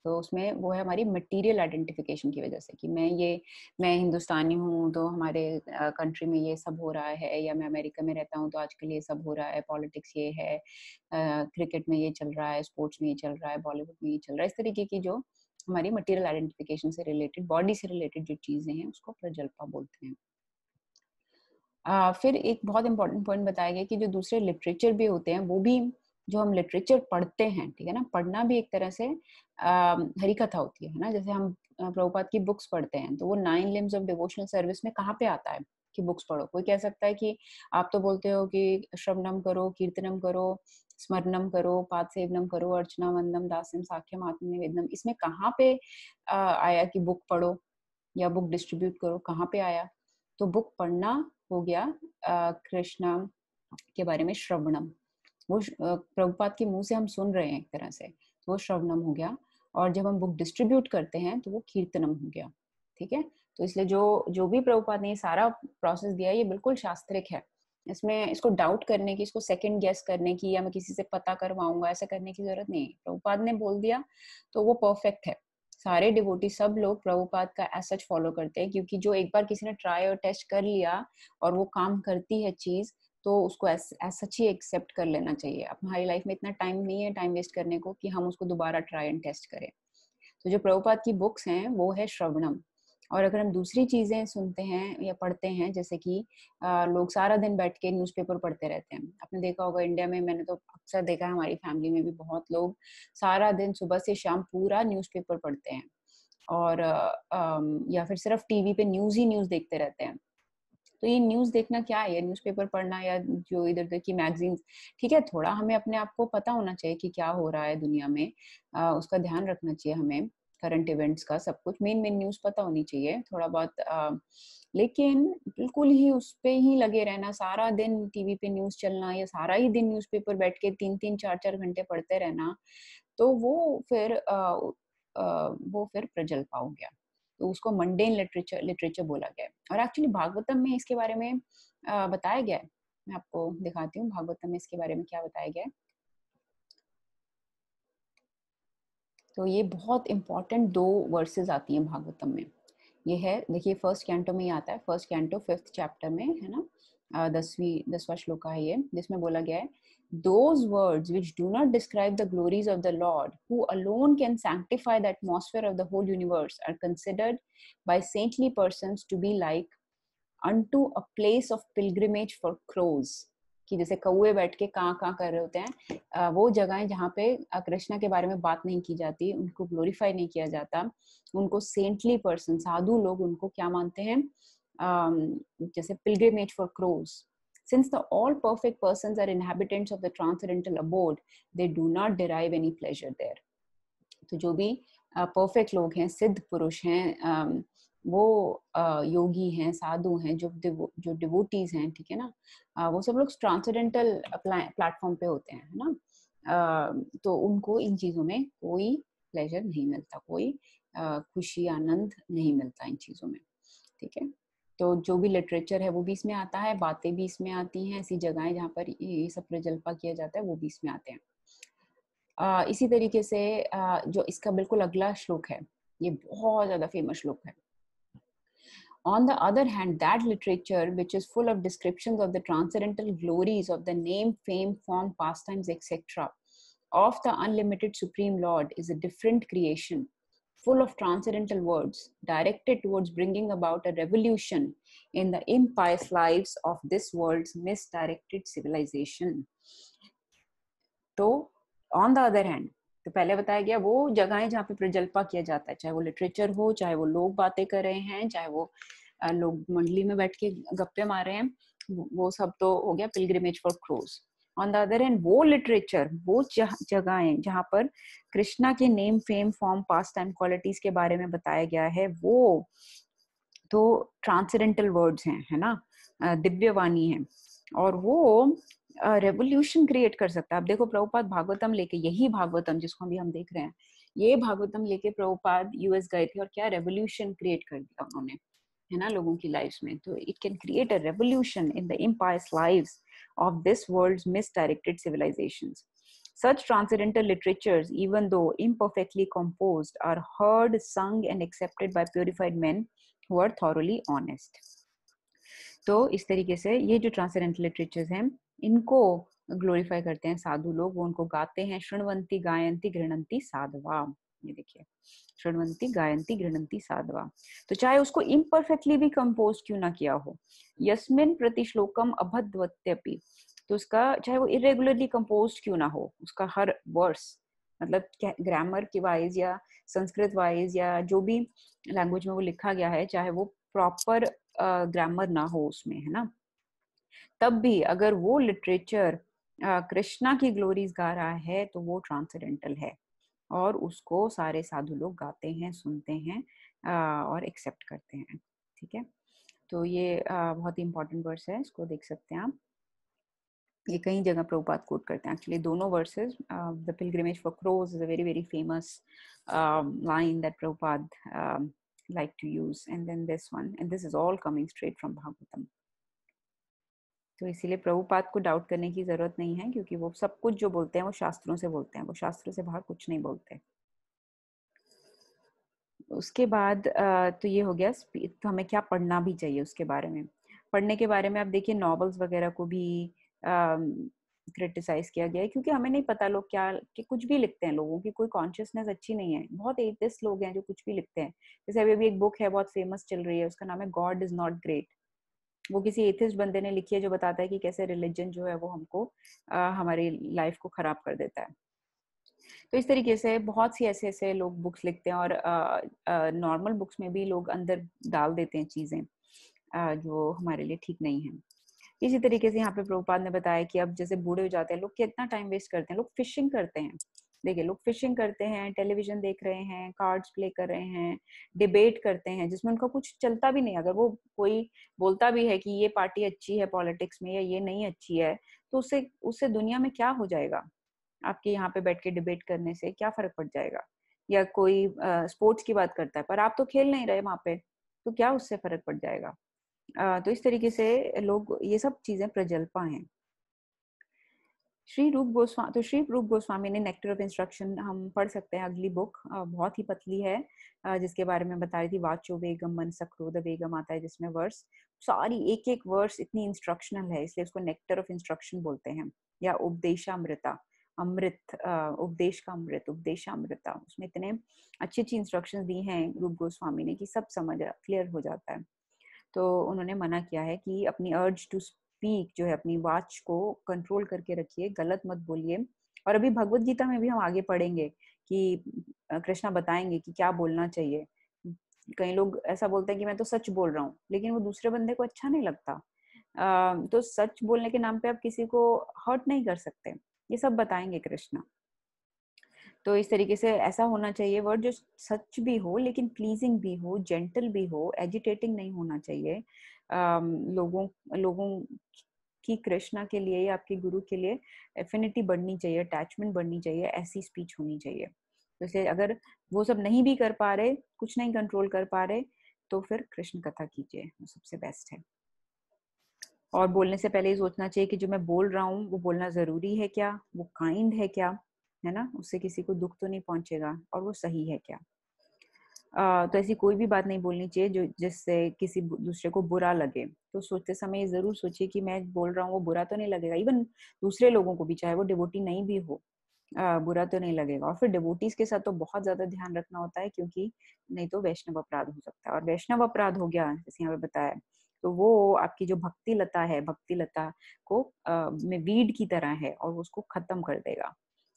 तो उसमें वो है हमारी मटेरियल आइडेंटिफिकेशन की वजह से कि मैं हिंदुस्तानी हूँ तो हमारे कंट्री में ये सब हो रहा है, या मैं अमेरिका में रहता हूँ तो आजकल ये सब हो रहा है, पॉलिटिक्स ये है, क्रिकेट में ये चल रहा है, स्पोर्ट्स में ये चल रहा है, बॉलीवुड में ये चल रहा है. इस तरीके की जो हमारी मटेरियल आइडेंटिफिकेशन से रिलेटेड, बॉडी से रिलेटेड जो चीजें हैं उसको प्रजल्पा बोलते हैं. फिर एक बहुत इंपॉर्टेंट पॉइंट बताया गया कि जो दूसरे लिटरेचर भी होते हैं, वो भी जो हम लिटरेचर पढ़ते हैं, ठीक है ना, पढ़ना भी एक तरह से हरि कथा होती है ना. जैसे हम प्रभुपाद की बुक्स पढ़ते हैं, तो वो 9 लिम्स ऑफ डिवोशनल सर्विस में कहाँ पे आता है कि बुक्स पढ़ो. कोई कह सकता है कि आप तो बोलते हो कि श्रवणम करो, कीर्तनम करो, स्मरणम करो, पाद सेवनम करो, अर्चना वंदम दास्यम साख्यम आत्मनिवेदनम, इसमें कहाँ पे आया कि बुक पढ़ो या बुक डिस्ट्रीब्यूट करो, कहाँ पे आया. तो बुक पढ़ना हो गया कृष्णा के बारे में श्रवणम, वो प्रभुपाद के मुंह से हम सुन रहे हैं एक तरह से, तो वो श्रवणम हो गया. और जब हम बुक डिस्ट्रीब्यूट करते हैं तो वो कीर्तनम हो गया. ठीक है, तो इसलिए जो भी प्रभुपाद ने सारा प्रोसेस दिया है ये बिल्कुल शास्त्रिक है. इसमें इसको डाउट करने की, इसको सेकंड गेस करने की, या मैं किसी से पता करवाऊंगा, ऐसा करने की जरूरत नहीं है. प्रभुपाद ने बोल दिया तो वो परफेक्ट है. सारे डिवोटी, सब लोग प्रभुपाद का एज सच फॉलो करते हैं, क्योंकि जो एक बार किसी ने ट्राई और टेस्ट कर लिया और वो काम करती है चीज, तो उसको एज सच ही एक्सेप्ट कर लेना चाहिए. अब हमारी लाइफ में इतना टाइम नहीं है टाइम वेस्ट करने को कि हम उसको दोबारा ट्राई एंड टेस्ट करें. तो जो प्रभुपाद की बुक्स हैं वो है श्रवणम. और अगर हम दूसरी चीजें सुनते हैं या पढ़ते हैं, जैसे कि लोग सारा दिन बैठ के न्यूज़पेपर पढ़ते रहते हैं. आपने देखा होगा इंडिया में, मैंने तो अक्सर देखा है, हमारी फैमिली में भी बहुत लोग सारा दिन सुबह से शाम पूरा न्यूज़पेपर पढ़ते हैं, और या फिर सिर्फ टीवी पे न्यूज ही न्यूज देखते रहते हैं. तो ये न्यूज देखना क्या है, न्यूज़पेपर पढ़ना या जो इधर उधर की मैगजीन्स, ठीक है, थोड़ा हमें अपने आप को पता होना चाहिए कि क्या हो रहा है दुनिया में, उसका ध्यान रखना चाहिए हमें, करंट इवेंट्स का सब कुछ, मेन न्यूज पता होनी चाहिए थोड़ा बहुत. लेकिन बिल्कुल ही उस पे ही लगे रहना, सारा दिन टीवी पे न्यूज चलना, या सारा ही दिन न्यूज़पेपर बैठ के 3-3, 4-4 घंटे पढ़ते रहना, तो वो फिर प्रजल्पा हो गया. तो उसको मंडेन लिटरेचर बोला गया है. और एक्चुअली भागवतम में इसके बारे में बताया गया है. मैं आपको दिखाती हूँ भागवतम में इसके बारे में क्या बताया गया है. तो ये बहुत इंपॉर्टेंट 2 वर्सेस आती हैं भागवतम में. ये है, देखिए, फर्स्ट कैंटो में ही आता है, फर्स्ट कैंटो 5th चैप्टर में है ना, 10वां श्लोका है ये, जिसमें बोला गया है, those words which do not describe the glories of the Lord, who alone can sanctify the atmosphere of the whole universe, are considered by saintly persons to be like unto a place of pilgrimage for crows. कि जैसे कौवे बैठ के कां कर रहे होते हैं, वो जगहें जहाँ पे कृष्णा के बारे में बात नहीं की जाती, उनको ग्लोरीफाई नहीं किया जाता, उनको सेंटली पर्सन, साधु लोग उनको क्या मानते हैं, जैसे pilgrimage for crows. Since the all perfect persons are inhabitants of the transcendental abode, they do not derive any pleasure there. तो जो भी परफेक्ट लोग हैं, सिद्ध पुरुष हैं, वो योगी हैं, साधु हैं, जो डिवोटीज हैं, ठीक है ना, वो सब लोग ट्रांसेंडेंटल प्लेटफॉर्म पे होते हैं, है ना। तो उनको इन चीजों में कोई प्लेजर नहीं मिलता, कोई खुशी आनंद नहीं मिलता इन चीजों में, ठीक है। तो जो भी लिटरेचर है वो भी इसमें आता है, बातें भी इसमें आती हैं, ऐसी जगहें जहाँ पर ये सब प्रजल्पा किया जाता है वो भी इसमें आते हैं। इसी तरीके से जो इसका बिल्कुल अगला श्लोक है, ये बहुत ज्यादा फेमस श्लोक है। On the other hand, that literature, which is full of descriptions of the transcendental glories of the name, fame, form, pastimes, etc., of the unlimited Supreme Lord, is a different creation, full of transcendental words, directed towards bringing about a revolution in the impious lives of this world's misdirected civilization. तो ऑन द अदर हैंड, तो पहले बताया गया वो जगहें जहाँ पे प्रजल्पा किया जाता है, चाहे वो लिटरेचर हो, चाहे वो लोग बातें कर रहे हैं, चाहे वो लोग मंडली में बैठ के गप्पे मार रहे हैं, वो सब तो हो गया pilgrimage for crows. On the other hand वो लिटरेचर, वो जगहें जहाँ पर कृष्णा के name, fame, form, pastime, qualities के बारे में बताया गया है, वो तो ट्रांसेंडेंटल वर्ड्स हैं, है ना, दिव्य वाणी है, और वो रेवोल्यूशन क्रिएट कर सकता है। अब देखो प्रभुपाद भागवतम लेके, यही भागवतम जिसको अभी हम देख रहे हैं, ये भागवतम लेके प्रभुपाद यूएस गए थे और क्या रेवोल्यूशन क्रिएट कर दिया उन्होंने, है ना, लोगों की लाइफ्स में। तो it can create a revolution in the empire's lives of this world's misdirected civilizations. Such transcendental literatures, even though imperfectly composed, are heard, sung, and accepted by purified men who are thoroughly honest. तो इस तरीके से ये जो ट्रांसेंडेंटल लिटरेचर्स हैं, इनको ग्लोरीफाई करते हैं साधु लोग, वो उनको गाते हैं। शृण्वन्ति गायन्ति गृह्णन्ति साधवा, ये देखिए, शृण्वन्ति गायन्ति गृह्णन्ति साधवा। तो चाहे उसको इम्परफेक्टली भी कंपोज क्यों ना किया हो, यस्मिन् प्रति श्लोकम अभद्वत्यपि, तो उसका चाहे वो इरेगुलरली कंपोज क्यों ना हो, उसका हर वर्स, मतलब ग्रामर की वाइज या संस्कृत वाइज या जो भी लैंग्वेज में वो लिखा गया है, चाहे वो प्रॉपर ग्रामर ना हो उसमें, है ना, तब भी अगर वो लिटरेचर कृष्णा की ग्लोरीज गा रहा है तो वो ट्रांसेंडेंटल है, और उसको सारे साधु लोग गाते हैं, सुनते हैं और एक्सेप्ट करते हैं, ठीक है। तो ये बहुत ही इंपॉर्टेंट वर्स है, इसको देख सकते हैं आप। ये कई जगह प्रभुपाद कोट करते हैं एक्चुअली, दोनों verses. The pilgrimage for crows is a very very famous line that Prabhupada like to use, and then this one, and this is all coming straight from Bhagavatam. तो इसीलिए प्रभुपाद को डाउट करने की जरूरत नहीं है, क्योंकि वो सब कुछ जो बोलते हैं वो शास्त्रों से बोलते हैं, वो शास्त्रों से बाहर कुछ नहीं बोलते। उसके बाद तो ये हो गया, तो हमें क्या पढ़ना भी चाहिए उसके बारे में। पढ़ने के बारे में आप देखिए, नॉवेल्स वगैरह को भी क्रिटिसाइज किया गया है, क्योंकि हमें नहीं पता लोग क्या कि कुछ भी लिखते हैं, लोगों की कोई कॉन्शियसनेस अच्छी नहीं है। बहुत एथिस्ट लोग हैं जो कुछ भी लिखते हैं। जैसे अभी एक बुक है बहुत फेमस चल रही है, उसका नाम है गॉड इज नॉट ग्रेट। वो किसी एथिस्ट बंदे ने लिखी है, जो बताता है कि कैसे रिलीजन जो है वो हमको हमारी लाइफ को खराब कर देता है। तो इस तरीके से बहुत सी ऐसे ऐसे लोग बुक्स लिखते हैं, और नॉर्मल बुक्स में भी लोग अंदर डाल देते हैं चीजें जो हमारे लिए ठीक नहीं है। इसी तरीके से यहाँ पे प्रभुपाद ने बताया कि अब जैसे बूढ़े हो जाते हैं लोग, कितना टाइम वेस्ट करते हैं, लोग फिशिंग करते हैं। देखिए, लोग फिशिंग करते हैं, टेलीविजन देख रहे हैं, कार्ड्स प्ले कर रहे हैं, डिबेट करते हैं, जिसमें उनका कुछ चलता भी नहीं। अगर वो कोई बोलता भी है कि ये पार्टी अच्छी है पॉलिटिक्स में या ये नहीं अच्छी है, तो उससे उससे दुनिया में क्या हो जाएगा? आपके यहाँ पे बैठ के डिबेट करने से क्या फर्क पड़ जाएगा? या कोई स्पोर्ट्स की बात करता है, पर आप तो खेल नहीं रहे वहां पे, तो क्या उससे फर्क पड़ जाएगा? तो इस तरीके से लोग, ये सब चीजें प्रजल्पा हैं। श्री रूप गोस्वामी ने नेक्टर ऑफ इंस्ट्रक्शन हम पढ़ सकते हैं, अगली बुक बहुत ही पतली है, जिसके बारे में बता रही थी। वाचो वेगम मनसा क्रोध वेगम आता है, जिसमें वर्स सारी एक एक वर्स इतनी इंस्ट्रक्शनल है, इसलिए उसको नेक्टर ऑफ इंस्ट्रक्शन बोलते हैं, या उपदेशामृता, अमृत, उपदेश का अमृत, उपदेशामृता। उसमें इतने अच्छी अच्छी इंस्ट्रक्शंस दी हैं रूप गोस्वामी ने कि सब समझ क्लियर हो जाता है। तो उन्होंने मना किया है कि अपनी अर्ज टू स्पीक जो है, अपनी वाच को कंट्रोल करके रखिए, गलत मत बोलिए। और अभी भगवत गीता में भी हम आगे पढ़ेंगे कि कृष्णा बताएंगे कि क्या बोलना चाहिए। कई लोग ऐसा बोलते हैं कि मैं तो सच बोल रहा हूँ, लेकिन वो दूसरे बंदे को अच्छा नहीं लगता। तो सच बोलने के नाम पे आप किसी को हर्ट नहीं कर सकते, ये सब बताएंगे कृष्णा। तो इस तरीके से ऐसा होना चाहिए वर्ड जो सच भी हो लेकिन प्लीजिंग भी हो, जेंटल भी हो, एजिटेटिंग नहीं होना चाहिए। लोगों लोगों की कृष्णा के लिए या आपके गुरु के लिए एफिनिटी बढ़नी चाहिए, अटैचमेंट बढ़नी चाहिए, ऐसी स्पीच होनी चाहिए। तो इसलिए अगर वो सब नहीं भी कर पा रहे, कुछ नहीं कंट्रोल कर पा रहे, तो फिर कृष्ण कथा कीजिए, वो सबसे बेस्ट है। और बोलने से पहले ये सोचना चाहिए कि जो मैं बोल रहा हूँ वो बोलना जरूरी है क्या, वो काइंड है क्या, है ना, उससे किसी को दुख तो नहीं पहुंचेगा, और वो सही है क्या। तो ऐसी कोई भी बात नहीं बोलनी चाहिए जो जिससे किसी दूसरे को बुरा लगे। तो सोचते समय ये जरूर सोचिए कि मैं बोल रहा हूँ वो बुरा तो नहीं लगेगा। इवन दूसरे लोगों को भी, चाहे वो डिवोटी नहीं भी हो, बुरा तो नहीं लगेगा। और फिर डिवोटीज के साथ तो बहुत ज्यादा ध्यान रखना होता है, क्योंकि नहीं तो वैष्णव अपराध हो सकता है। और वैष्णव अपराध हो गया जैसे यहाँ पे बताया, तो वो आपकी जो भक्ति लता है, भक्ति लता को में वीड की तरह है, और वो उसको खत्म कर देगा।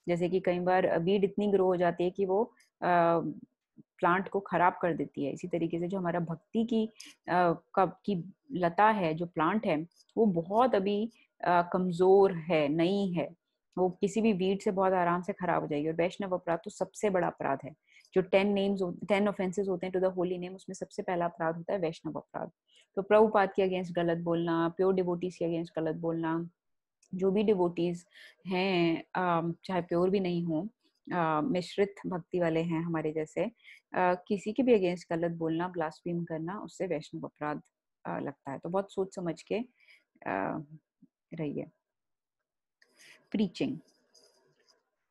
जैसे कि कई बार वीड इतनी ग्रो हो जाती है कि वो प्लांट को खराब कर देती है। इसी तरीके से जो हमारा भक्ति की कब की लता है, जो प्लांट है, वो बहुत अभी कमजोर है, नई है, वो किसी भी वीड से बहुत आराम से खराब हो जाएगी। और वैष्णव अपराध तो सबसे बड़ा अपराध है। जो 10 ऑफेंसेस होते हैं टू द होली नेम, उसमें सबसे पहला अपराध होता है वैष्णव अपराध। तो प्रभुपाद के अगेंस्ट गलत बोलना, प्योर डिवोटीज के अगेंस्ट गलत बोलना, जो भी डिवोटीज हैं, चाहे प्योर भी नहीं हो, मिश्रित भक्ति वाले हैं हमारे जैसे, किसी के भी अगेंस्ट गलत बोलना, ब्लास्फेम करना, उससे वैष्णव अपराध लगता है। तो बहुत सोच समझ के रहिए। Preaching.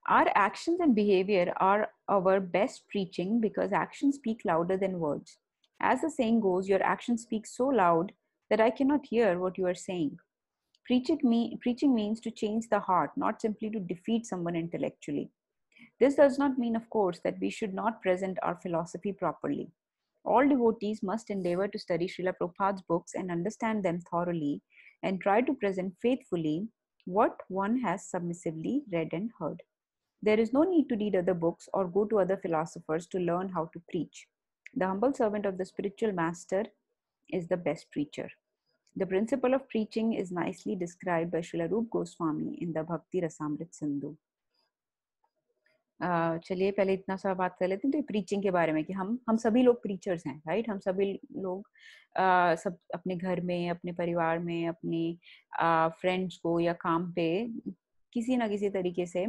Our actions and behavior are our best preaching because actions speak louder than words. As the saying goes, your actions speak so loud that I cannot hear what you are saying. Preaching means to change the heart, not simply to defeat someone intellectually. This does not mean, of course, that we should not present our philosophy properly. All devotees must endeavor to study Srila Prabhupada's books and understand them thoroughly and try to present faithfully what one has submissively read and heard. There is no need to read other books or go to other philosophers to learn how to preach. The humble servant of the spiritual master is the best preacher. The principle of preaching is nicely described by Srila Rup Goswami in the Bhakti Rasamrit Sindhu. चलिए पहले इतना सा बात कर लेते हैं तो प्रीचिंग के बारे में कि हम सभी लोग प्रीचर्स हैं, राइट। हम सभी लोग सब अपने घर में, अपने परिवार में, अपने फ्रेंड्स को या काम पे किसी ना किसी तरीके से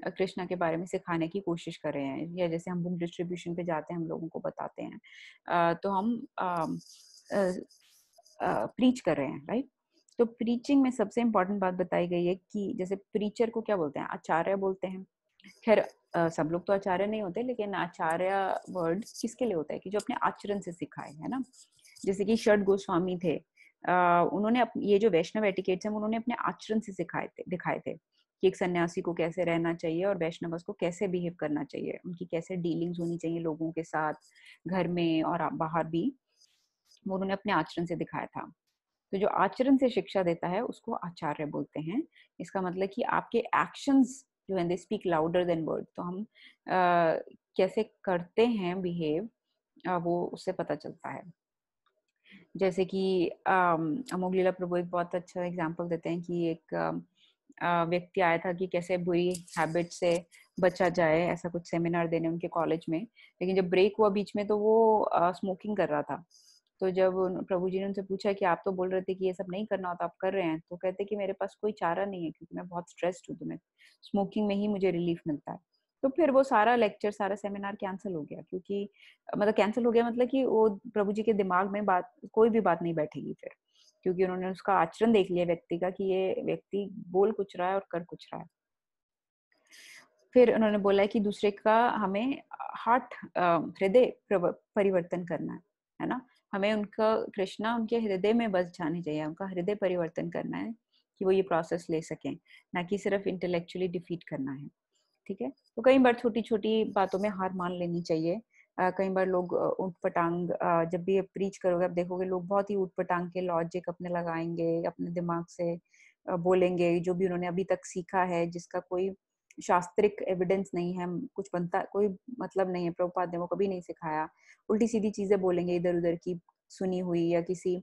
कृष्णा के बारे में सिखाने की कोशिश कर रहे हैं। या जैसे हम बुक डिस्ट्रीब्यूशन पे जाते हैं, हम लोगों को बताते हैं, तो हम प्रीच कर रहे हैं, राइट। तो प्रीचिंग में सबसे इम्पोर्टेंट बात बताई गई है कि जैसे प्रीचर को क्या बोलते हैं, आचार्य बोलते हैं। खैर सब लोग तो आचार्य नहीं होते, लेकिन आचार्य वर्ड किसके लिए होता है कि जो अपने आचरण से सिखाए, है ना। जैसे कि षड गोस्वामी थे, उन्होंने ये जो वैष्णव एटिकेट्स हैं उन्होंने अपने आचरण से दिखाए थे कि एक सन्यासी को कैसे रहना चाहिए और वैष्णवस को कैसे बिहेव करना चाहिए, उनकी कैसे डीलिंग्स होनी चाहिए लोगों के साथ, घर में और बाहर भी, वो उन्होंने अपने आचरण से दिखाया था। तो जो आचरण से शिक्षा देता है उसको आचार्य बोलते हैं। इसका मतलब कि आपके एक्शंस जो है they speak louder than word. तो हम कैसे करते हैं बिहेव, वो उससे पता चलता है। जैसे कि अमोघ लीला प्रभु एक बहुत अच्छा एग्जांपल देते हैं कि एक व्यक्ति आया था कि कैसे बुरी हैबिट से बचा जाए, ऐसा कुछ सेमिनार देने उनके कॉलेज में। लेकिन जब ब्रेक हुआ बीच में तो वो स्मोकिंग कर रहा था। तो जब प्रभु जी ने उनसे पूछा कि आप तो बोल रहे थे कि ये सब नहीं करना होता, आप कर रहे हैं, तो कहते कि मेरे पास कोई चारा नहीं है क्योंकि मैं बहुत स्ट्रेस्ड हूँ, तो मैं स्मोकिंग में ही मुझे रिलीफ मिलता है। तो फिर वो सारा लेक्चर, सारा सेमिनार कैंसिल हो गया, क्योंकि मतलब कैंसिल हो गया मतलब कि वो प्रभु जी के दिमाग में बात, कोई भी बात नहीं बैठेगी फिर, क्योंकि उन्होंने उसका आचरण देख लिया व्यक्ति का कि ये व्यक्ति बोल कुछ रहा है और कर कुछ रहा है। फिर उन्होंने बोला है कि दूसरे का हमें हार्ट, हृदय परिवर्तन करना है ना। हमें उनका कृष्णा उनके हृदय में बस जाने चाहिए, उनका हृदय परिवर्तन करना है कि वो ये प्रोसेस ले सकें, ना कि सिर्फ इंटेलेक्चुअली डिफीट करना है। ठीक है। तो कई बार छोटी छोटी बातों में हार मान लेनी चाहिए। कई बार लोग ऊट पटांग, जब भी प्रीच करोगे आप देखोगे लोग बहुत ही ऊट पटांग के लॉजिक अपने लगाएंगे, अपने दिमाग से बोलेंगे जो भी उन्होंने अभी तक सीखा है, जिसका कोई शास्त्रिक एविडेंस नहीं है, कुछ बनता, कोई मतलब नहीं है, प्रभुपाद ने वो कभी नहीं सिखाया। उल्टी सीधी चीजें बोलेंगे, इधर उधर की सुनी हुई या किसी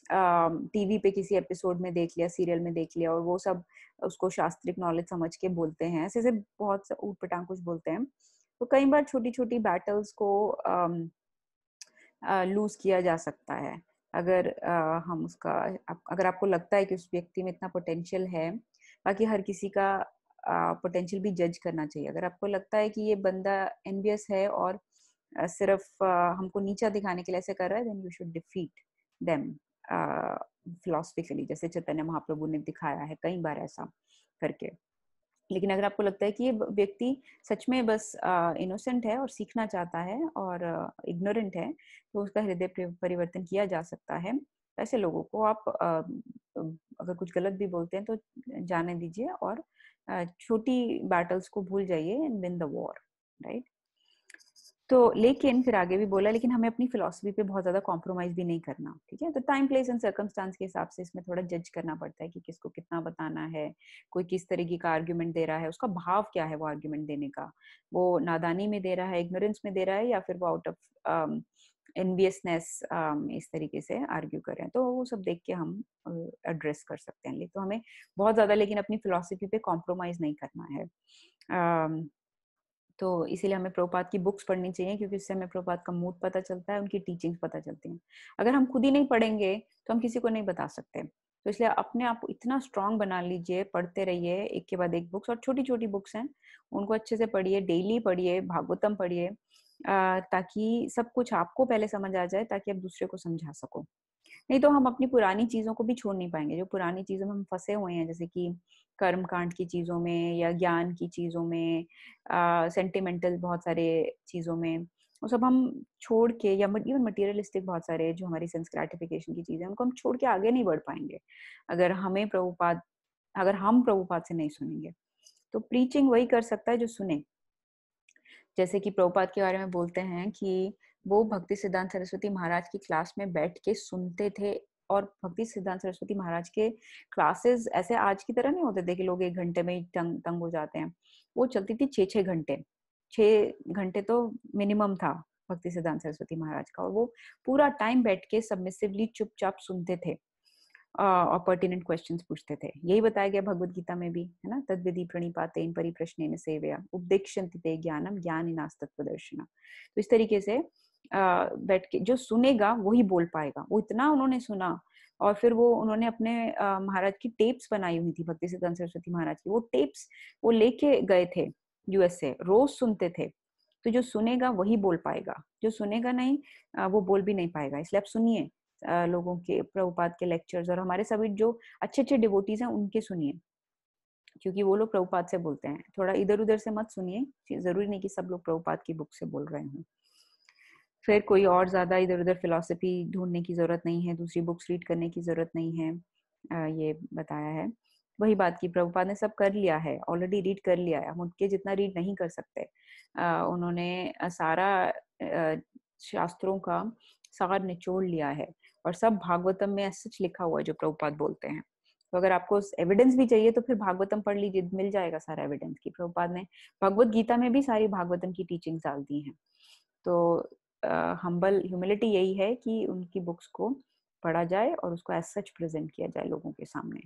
टीवी पे किसी एपिसोड में देख लिया, सीरियल में देख लिया और वो सब उसको शास्त्रिक नॉलेज समझ के बोलते हैं, ऐसे ऐसे बहुत ऊटपटांग कुछ बोलते हैं। तो कई बार छोटी छोटी बैटल्स को लूज किया जा सकता है अगर हम उसका अगर आपको लगता है कि उस व्यक्ति में इतना पोटेंशियल है। बाकी हर किसी का पोटेंशियल भी जज करना चाहिए। अगर आपको लगता है कि ये बंदा एनवियस है और सिर्फ हमको नीचा दिखाने के लिए ऐसे कर रहा है, then you should defeat them philosophically, जैसे चैतन्य महाप्रभु ने दिखाया है कई बार ऐसा करके। लेकिन अगर आपको लगता है कि ये व्यक्ति सच में बस इनोसेंट है और सीखना चाहता है और इग्नोरेंट है, तो उसका हृदय परिवर्तन किया जा सकता है। ऐसे लोगों को आप अगर कुछ गलत भी बोलते हैं तो जाने दीजिए और छोटी बैटल्स को भूल जाइए and win the war, right. तो लेकिन फिर आगे भी बोला, लेकिन हमें अपनी फिलॉसफी पे बहुत ज्यादा कॉम्प्रोमाइज भी नहीं करना, ठीक है। तो टाइम प्लेस एंड सर्कमस्टांस के हिसाब से इसमें थोड़ा जज करना पड़ता है कि किसको कितना बताना है, कोई किस तरीके का आर्ग्यूमेंट दे रहा है, उसका भाव क्या है वो आर्ग्यूमेंट देने का, वो नादानी में दे रहा है, इग्नोरेंस में दे रहा है, या फिर वो आउट ऑफ एनवियसनेस इस तरीके से आर्ग्यू कर रहे हैं। तो वो सब देख के हम एड्रेस कर सकते हैं। तो हमें बहुत ज्यादा लेकिन अपनी फिलॉसफी पे कॉम्प्रोमाइज नहीं करना है। तो इसीलिए हमें प्रभुपाद की बुक्स पढ़नी चाहिए, क्योंकि उससे हमें प्रभुपाद का मूड पता चलता है, उनकी टीचिंग्स पता चलती हैं। अगर हम खुद ही नहीं पढ़ेंगे तो हम किसी को नहीं बता सकते। तो इसलिए अपने आप को इतना स्ट्रांग बना लीजिए, पढ़ते रहिए एक के बाद एक बुक्स, और छोटी छोटी बुक्स हैं उनको अच्छे से पढ़िए, डेली पढ़िए, भागवतम पढ़िए, ताकि सब कुछ आपको पहले समझ आ जाए, ताकि आप दूसरे को समझा सको। नहीं तो हम अपनी पुरानी चीजों को भी छोड़ नहीं पाएंगे। जो पुरानी चीजों में हम फंसे हुए हैं, जैसे कि कर्म कांड की चीजों में या ज्ञान की चीजों में, सेंटिमेंटल बहुत सारे चीजों में, वो सब हम छोड़ के, या इवन मटेरियलिस्टिक बहुत सारे जो हमारी सेंस ग्रेटिफिकेशन की चीजें, उनको हम छोड़ के आगे नहीं बढ़ पाएंगे अगर हम प्रभुपाद से नहीं सुनेंगे। तो प्रीचिंग वही कर सकता है जो सुने। जैसे कि प्रभुपाद के बारे में बोलते हैं कि वो भक्ति सिद्धांत सरस्वती महाराज की क्लास में बैठ के सुनते थे, और भक्ति सिद्धांत सरस्वती महाराज के क्लासेस ऐसे आज की तरह नहीं होते थे कि लोग 1 घंटे में ही तंग हो जाते हैं। वो चलती थी 6-6 घंटे, 6 घंटे तो मिनिमम था भक्ति सिद्धांत सरस्वती महाराज का, और वो पूरा टाइम बैठ के सबमिसिवली चुपचाप सुनते थे और पर्टिनेंट क्वेश्चंस पूछते थे। यही बताया गया भगवत गीता में भी, है ना। तद्विधि प्रणिपातेन परिप्रश्नेन सेवया उपदेक्ष्यन्ति ते ज्ञानम ज्ञानिनास्तत्त्वदर्शिना। तो इस तरीके से बैठ के जो सुनेगा वही बोल पाएगा। वो इतना उन्होंने सुना, और फिर वो उन्होंने अपने महाराज की टेप्स बनाई हुई थी, भक्ति सिद्धांत सरस्वती महाराज की। वो टेप्स वो लेके गए थे यूएस से, रोज सुनते थे। तो जो सुनेगा वही बोल पाएगा, जो सुनेगा नहीं वो बोल भी नहीं पाएगा। इसलिए आप सुनिए लोगों के, प्रभुपाद के लेक्चर्स, और हमारे सभी जो अच्छे अच्छे डिवोटीज हैं उनके सुनिए, क्योंकि वो लोग प्रभुपाद से बोलते हैं। थोड़ा इधर उधर से मत सुनिए, जरूरी नहीं कि सब लोग प्रभुपाद की बुक से बोल रहे हों। फिर कोई और ज्यादा इधर उधर फिलॉसफी ढूंढने की जरूरत नहीं है, दूसरी बुक्स रीड करने की जरूरत नहीं है। ये बताया है। वही बात की प्रभुपाद ने सब कर लिया है, ऑलरेडी रीड कर लिया है, हम उनके जितना रीड नहीं कर सकते। उन्होंने सारा शास्त्रों का सार निचोड़ लिया है, और सब भागवतम में सच लिखा हुआ है जो प्रभुपाद बोलते हैं। तो अगर आपको एविडेंस भी चाहिए तो फिर भागवतम पढ़ लीजिए, मिल जाएगा सारा एविडेंस की प्रभुपाद ने भगवत गीता में भी सारी भागवतम की टीचिंग्स डाल दी हैं। तो ह्यूमिलिटी यही है कि उनकी बुक्स को पढ़ा जाए और उसको एज सच प्रेजेंट किया जाए लोगों के सामने।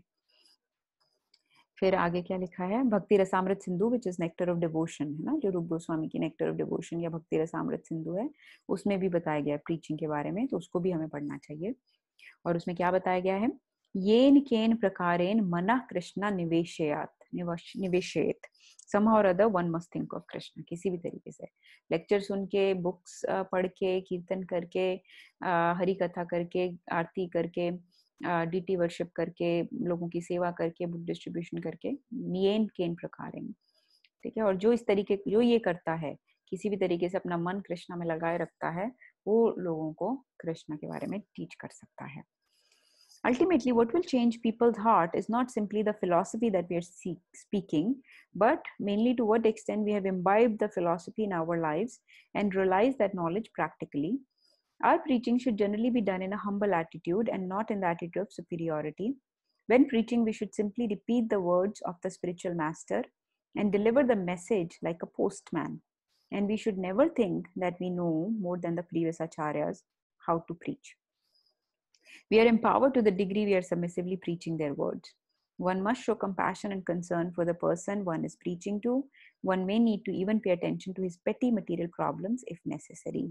फिर आगे क्या लिखा है, भक्ति Rasamrita Sindhu which is nectar of devotion, है ना, जो रूप गोस्वामी की नेक्टर ऑफ डिवोशन या भक्ति रसामृत सिंधु है, उसमें भी बताया गया है प्रीचिंग के बारे में। तो उसको भी हमें पढ़ना चाहिए। और उसमें क्या बताया गया है, येन केन प्रकारेण मनः Krishna निवेशयेत somehow or other one must think of Krishna. किसी भी तरीके से लेक्चर सुन के, बुक्स पढ़ के, कीर्तन करके, हरि कथा करके, आरती करके, डीटी वर्शिप करके, लोगों की सेवा करके, बुक डिस्ट्रीब्यूशन करके, येन केन प्रकारेण, ठीक है। और जो इस तरीके जो ये करता है, किसी भी तरीके से अपना मन कृष्णा में लगाए रखता है, वो लोगों को कृष्णा के बारे में टीच कर सकता है। Ultimately, what will change people's heart is not simply the philosophy that we are speaking, but mainly to what extent we have imbibed the philosophy in our lives and realized that knowledge practically. Our preaching should generally be done in a humble attitude and not in the attitude of superiority. When preaching, we should simply repeat the words of the spiritual master and deliver the message like a postman. And we should never think that we know more than the previous acharyas how to preach. We are empowered to the degree we are submissively preaching their words. One must show compassion and concern for the person one is preaching to. One may need to even pay attention to his petty material problems if necessary.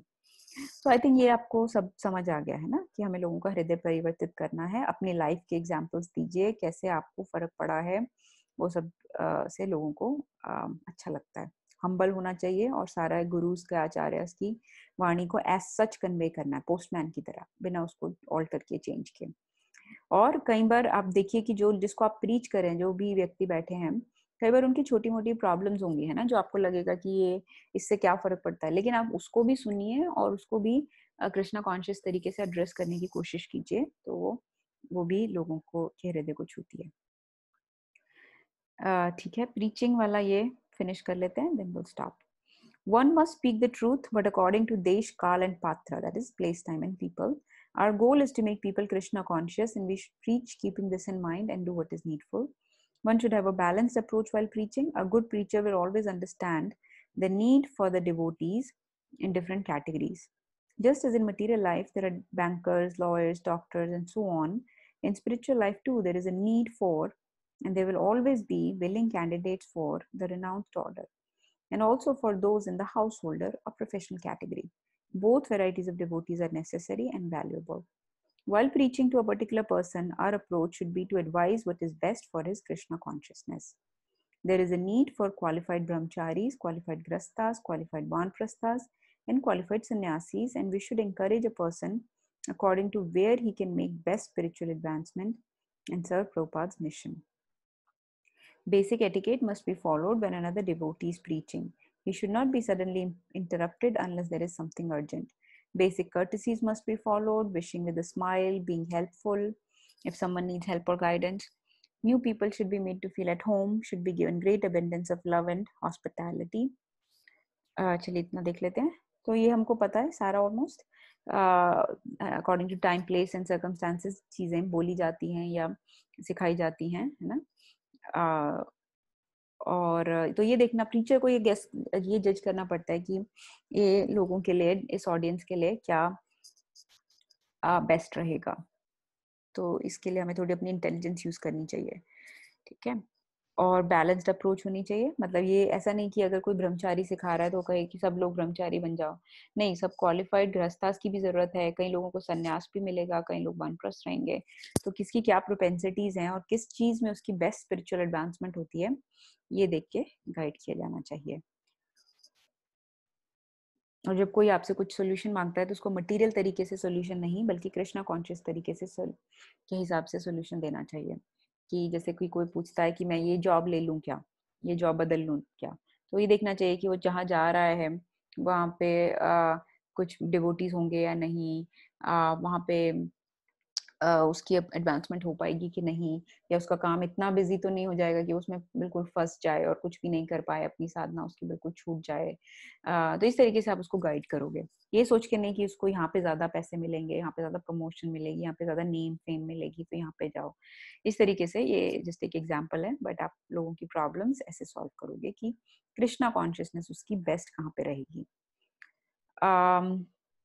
तो आई थिंक ये आपको सब समझ आ गया है ना कि हमें लोगों का हृदय परिवर्तित करना है. अपनी लाइफ के एग्जांपल्स दीजिए, कैसे आपको फर्क पड़ा है, वो सब से लोगों को अच्छा लगता है. हम्बल होना चाहिए और सारा गुरुज के आचार्य की वाणी को एज सच कन्वे करना है, पोस्टमैन की तरह, बिना उसको ऑल्टर किए, चेंज किए. और कई बार आप देखिए कि जो जिसको आप प्रीच करें, जो भी व्यक्ति बैठे हैं, कई बार उनकी छोटी मोटी प्रॉब्लम्स होंगी, है ना, जो आपको लगेगा कि ये इससे क्या फर्क पड़ता है, लेकिन आप उसको भी सुनिए और उसको भी कृष्णा कॉन्शियस तरीके से एड्रेस करने की कोशिश कीजिए, तो वो भी लोगों को के हृदय को छूती है. ठीक है, प्रीचिंग वाला ये फिनिश कर लेते हैं, then will stop. One must speak the truth, but according to Desh, Kal, and Patra, that is place, time, and people. Our goal is to make people Krishna conscious, and we should preach keeping this in mind and do what is needful. One should have a balanced approach while preaching. A good preacher will always understand the need for the devotees in different categories. Just as in material life, there are bankers, lawyers, doctors, and so on. In spiritual life, too, there is a need for, and there will always be, willing candidates for the renounced order, and also for those in the householder or professional category. Both varieties of devotees are necessary and valuable. While preaching to a particular person, our approach should be to advise what is best for his Krishna consciousness. There is a need for qualified brahmacharis, qualified grastas, qualified vanprasthas, and qualified sannyasis, and we should encourage a person according to where he can make best spiritual advancement and serve Prabhupada's mission. Basic etiquette must be followed when another devotee is preaching. He should not be suddenly interrupted unless there is something urgent. Basic courtesies must be followed, wishing with a smile, being helpful if someone needs help or guidance. New people should be made to feel at home, should be given great abundance of love and hospitality. चलिए इतना देख लेते हैं. तो ये हमको पता है सारा almost. According to time, place and circumstances चीज़ें बोली जाती हैं या सिखाई जाती हैं, है ना. और तो ये देखना, प्रीचर को ये जज करना पड़ता है कि ये लोगों के लिए, इस ऑडियंस के लिए क्या बेस्ट रहेगा. तो इसके लिए हमें थोड़ी अपनी इंटेलिजेंस यूज करनी चाहिए. ठीक है, और बैलेंस्ड अप्रोच होनी चाहिए. मतलब ये ऐसा नहीं कि अगर कोई ब्रह्मचारी सिखा रहा है तो कहे कि सब लोग ब्रह्मचारी बन जाओ. नहीं, सब क्वालिफाइड गृहस्थास की भी जरूरत है. कई लोगों को संन्यास भी मिलेगा, कई लोग वानप्रस्थ रहेंगे. तो किसकी क्या प्रोपेंसिटीज हैं और किस चीज में उसकी बेस्ट स्पिरिचुअल एडवांसमेंट होती है, ये देख के गाइड किया जाना चाहिए. और जब कोई आपसे कुछ सोल्यूशन मांगता है तो उसको मटेरियल तरीके से सोल्यूशन नहीं, बल्कि कृष्णा कॉन्शियस तरीके से के हिसाब से सोल्यूशन देना चाहिए. कि जैसे कोई पूछता है कि मैं ये जॉब ले लूं क्या, ये जॉब बदल लूं क्या, तो ये देखना चाहिए कि वो जहाँ जा रहा है वहाँ पे कुछ डिवोटीज होंगे या नहीं, वहाँ पे उसकी एडवांसमेंट हो पाएगी कि नहीं, या उसका काम इतना बिजी तो नहीं हो जाएगा कि उसमें बिल्कुल फंस जाए और कुछ भी नहीं कर पाए, अपनी साधना उसकी बिल्कुल छूट जाए. तो इस तरीके से आप उसको गाइड करोगे, ये सोच के नहीं कि उसको यहाँ पे ज्यादा पैसे मिलेंगे, यहाँ पे ज्यादा प्रमोशन मिलेगी, यहाँ पे ज्यादा नेम फेम मिलेगी तो यहाँ पे जाओ. इस तरीके से, ये जस्ट एक एग्जाम्पल है, बट आप लोगों की प्रॉब्लम्स ऐसे सॉल्व करोगे कि कृष्णा कॉन्शियसनेस उसकी बेस्ट कहाँ पे रहेगी.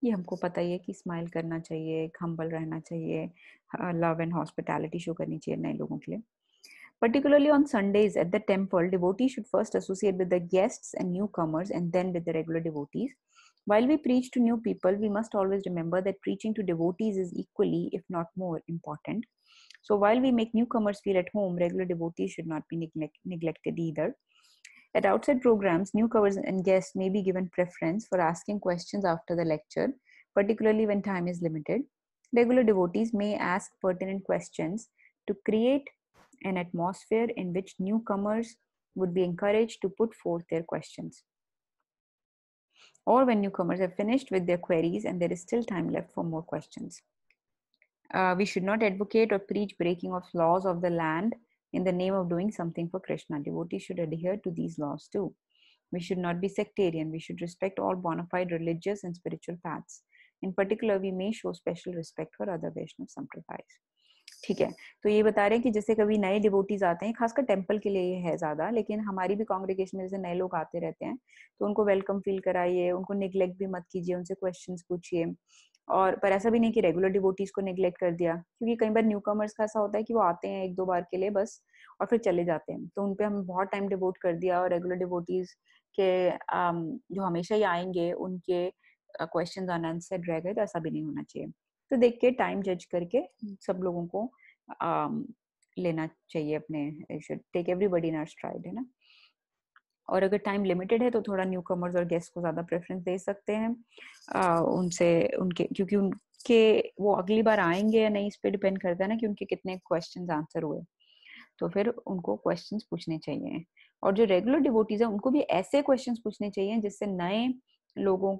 ये हमको पता ही है कि स्माइल करना चाहिए, हम्बल रहना चाहिए, लव एंड हॉस्पिटैलिटी शो करनी चाहिए नए लोगों के लिए. Particularly on Sundays at the temple, devotees should first associate with the guests and newcomers and then with the regular devotees. While we preach to new people, we must always remember that preaching to devotees is equally, if not more, important. So while we make newcomers feel at home, regular devotees should not be neglected either. At outside programs, newcomers and guests may be given preference for asking questions after the lecture, particularly when time is limited. Regular devotees may ask pertinent questions to create an atmosphere in which newcomers would be encouraged to put forth their questions. Or when newcomers have finished with their queries and there is still time left for more questions. We should not advocate or preach breaking of laws of the land in the name of doing something for Krishna. Devotees should adhere to these laws too. We should not be sectarian. We should respect all bona fide religious and spiritual paths. In particular, we may show special respect for other Vaishnav Sampradayas. ठीक है, तो ये बता रहे हैं कि जैसे कभी नए डिवोटीज आते हैं, खासकर टेम्पल के लिए ये है ज्यादा, लेकिन हमारी भी कांग्रेगेशन में जैसे नए लोग आते रहते हैं तो उनको वेलकम फील कराइए, उनको निग्लेक्ट भी मत कीजिए, उनसे क्वेश्चंस पूछिए. और पर ऐसा भी नहीं कि रेगुलर डिवोटीज को नेग्लेक्ट कर दिया, क्योंकि कई बार न्यू कमर्स का ऐसा होता है कि वो आते हैं 1-2 बार के लिए बस और फिर चले जाते हैं, तो उन पे हम बहुत टाइम डिवोट कर दिया और रेगुलर डिवोटीज के जो हमेशा ही आएंगे उनके क्वेश्चंस अनआंसर्ड रह गए, तो ऐसा भी नहीं होना चाहिए। तो देख के टाइम जज करके सब लोगों को लेना चाहिए अपने, should take everybody in our stride, है ना। और अगर टाइम लिमिटेड है तो थोड़ा न्यू कमर्स और गेस्ट को ज्यादा प्रेफरेंस दे सकते हैं, उनसे उनके, क्योंकि उनके वो अगली बार आएंगे या नहीं इस पे डिपेंड करता है ना कि उनके कितने क्वेश्चंस आंसर हुए, तो फिर उनको क्वेश्चंस पूछने चाहिए। और जो रेगुलर डिवोटीज है उनको भी ऐसे क्वेश्चंस पूछने चाहिए जिससे नए लोगों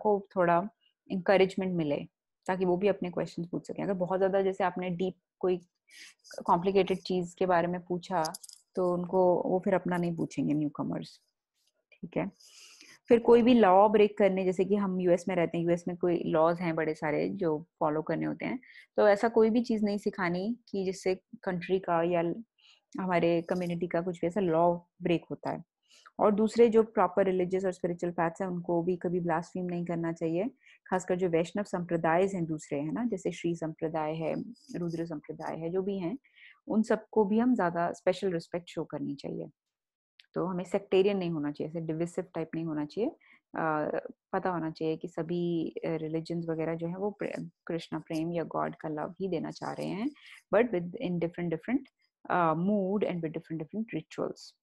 को थोड़ा इंकरेजमेंट मिले, ताकि वो भी अपने क्वेश्चंस पूछ सकें। अगर बहुत ज्यादा जैसे आपने डीप कोई कॉम्प्लिकेटेड चीज के बारे में पूछा तो उनको वो फिर अपना नहीं पूछेंगे न्यू कमर्स, ठीक है। फिर कोई भी लॉ ब्रेक करने, जैसे कि हम यूएस में रहते हैं, यूएस में कोई लॉज हैं बड़े सारे जो फॉलो करने होते हैं, तो ऐसा कोई भी चीज नहीं सिखानी कि जिससे कंट्री का या हमारे कम्युनिटी का कुछ भी ऐसा लॉ ब्रेक होता है। और दूसरे जो प्रॉपर रिलीजियस और स्पिरिचुअल पैथ्स हैं उनको भी कभी ब्लास्फेम नहीं करना चाहिए, खासकर जो वैष्णव संप्रदाय हैं दूसरे, है ना, जैसे श्री संप्रदाय है, रुद्र संप्रदाय है, जो भी हैं उन सबको भी हम ज्यादा स्पेशल रिस्पेक्ट शो करनी चाहिए। तो हमें सेक्टेरियन नहीं होना चाहिए, ऐसे डिविसिव टाइप नहीं होना चाहिए। पता होना चाहिए कि सभी रिलीजन्स वगैरह जो है वो कृष्णा प्रेम या गॉड का लव ही देना चाह रहे हैं, but with in different different mood and with different different rituals.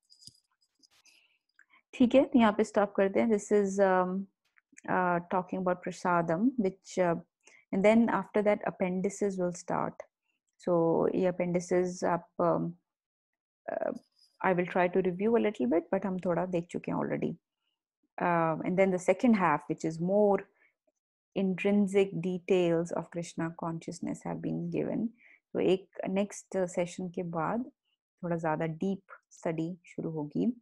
ठीक है, यहाँ पे स्टॉप करते हैं। This is talking about prasadam, which and then after that appendices will start. So ये appendices आप I will try to review a little bit, but हम थोड़ा देख चुके हैं already. And then the second half, which is more intrinsic details of Krishna consciousness have been given. तो एक next session के बाद थोड़ा ज़्यादा deep study शुरू होगी,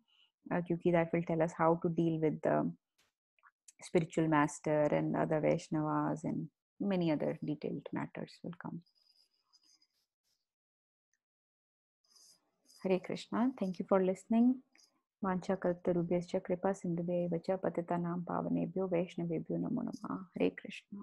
क्योंकि that will tell us how to deal with the spiritual master and other Vaishnavas and many other detailed matters will come. Hare Krishna. Thank you for listening. Vancha kaltarubhyascha kripa sindhubhyeva cha patitanam pavanebhyo vaishnavebhyo namo namaha. Hare Krishna.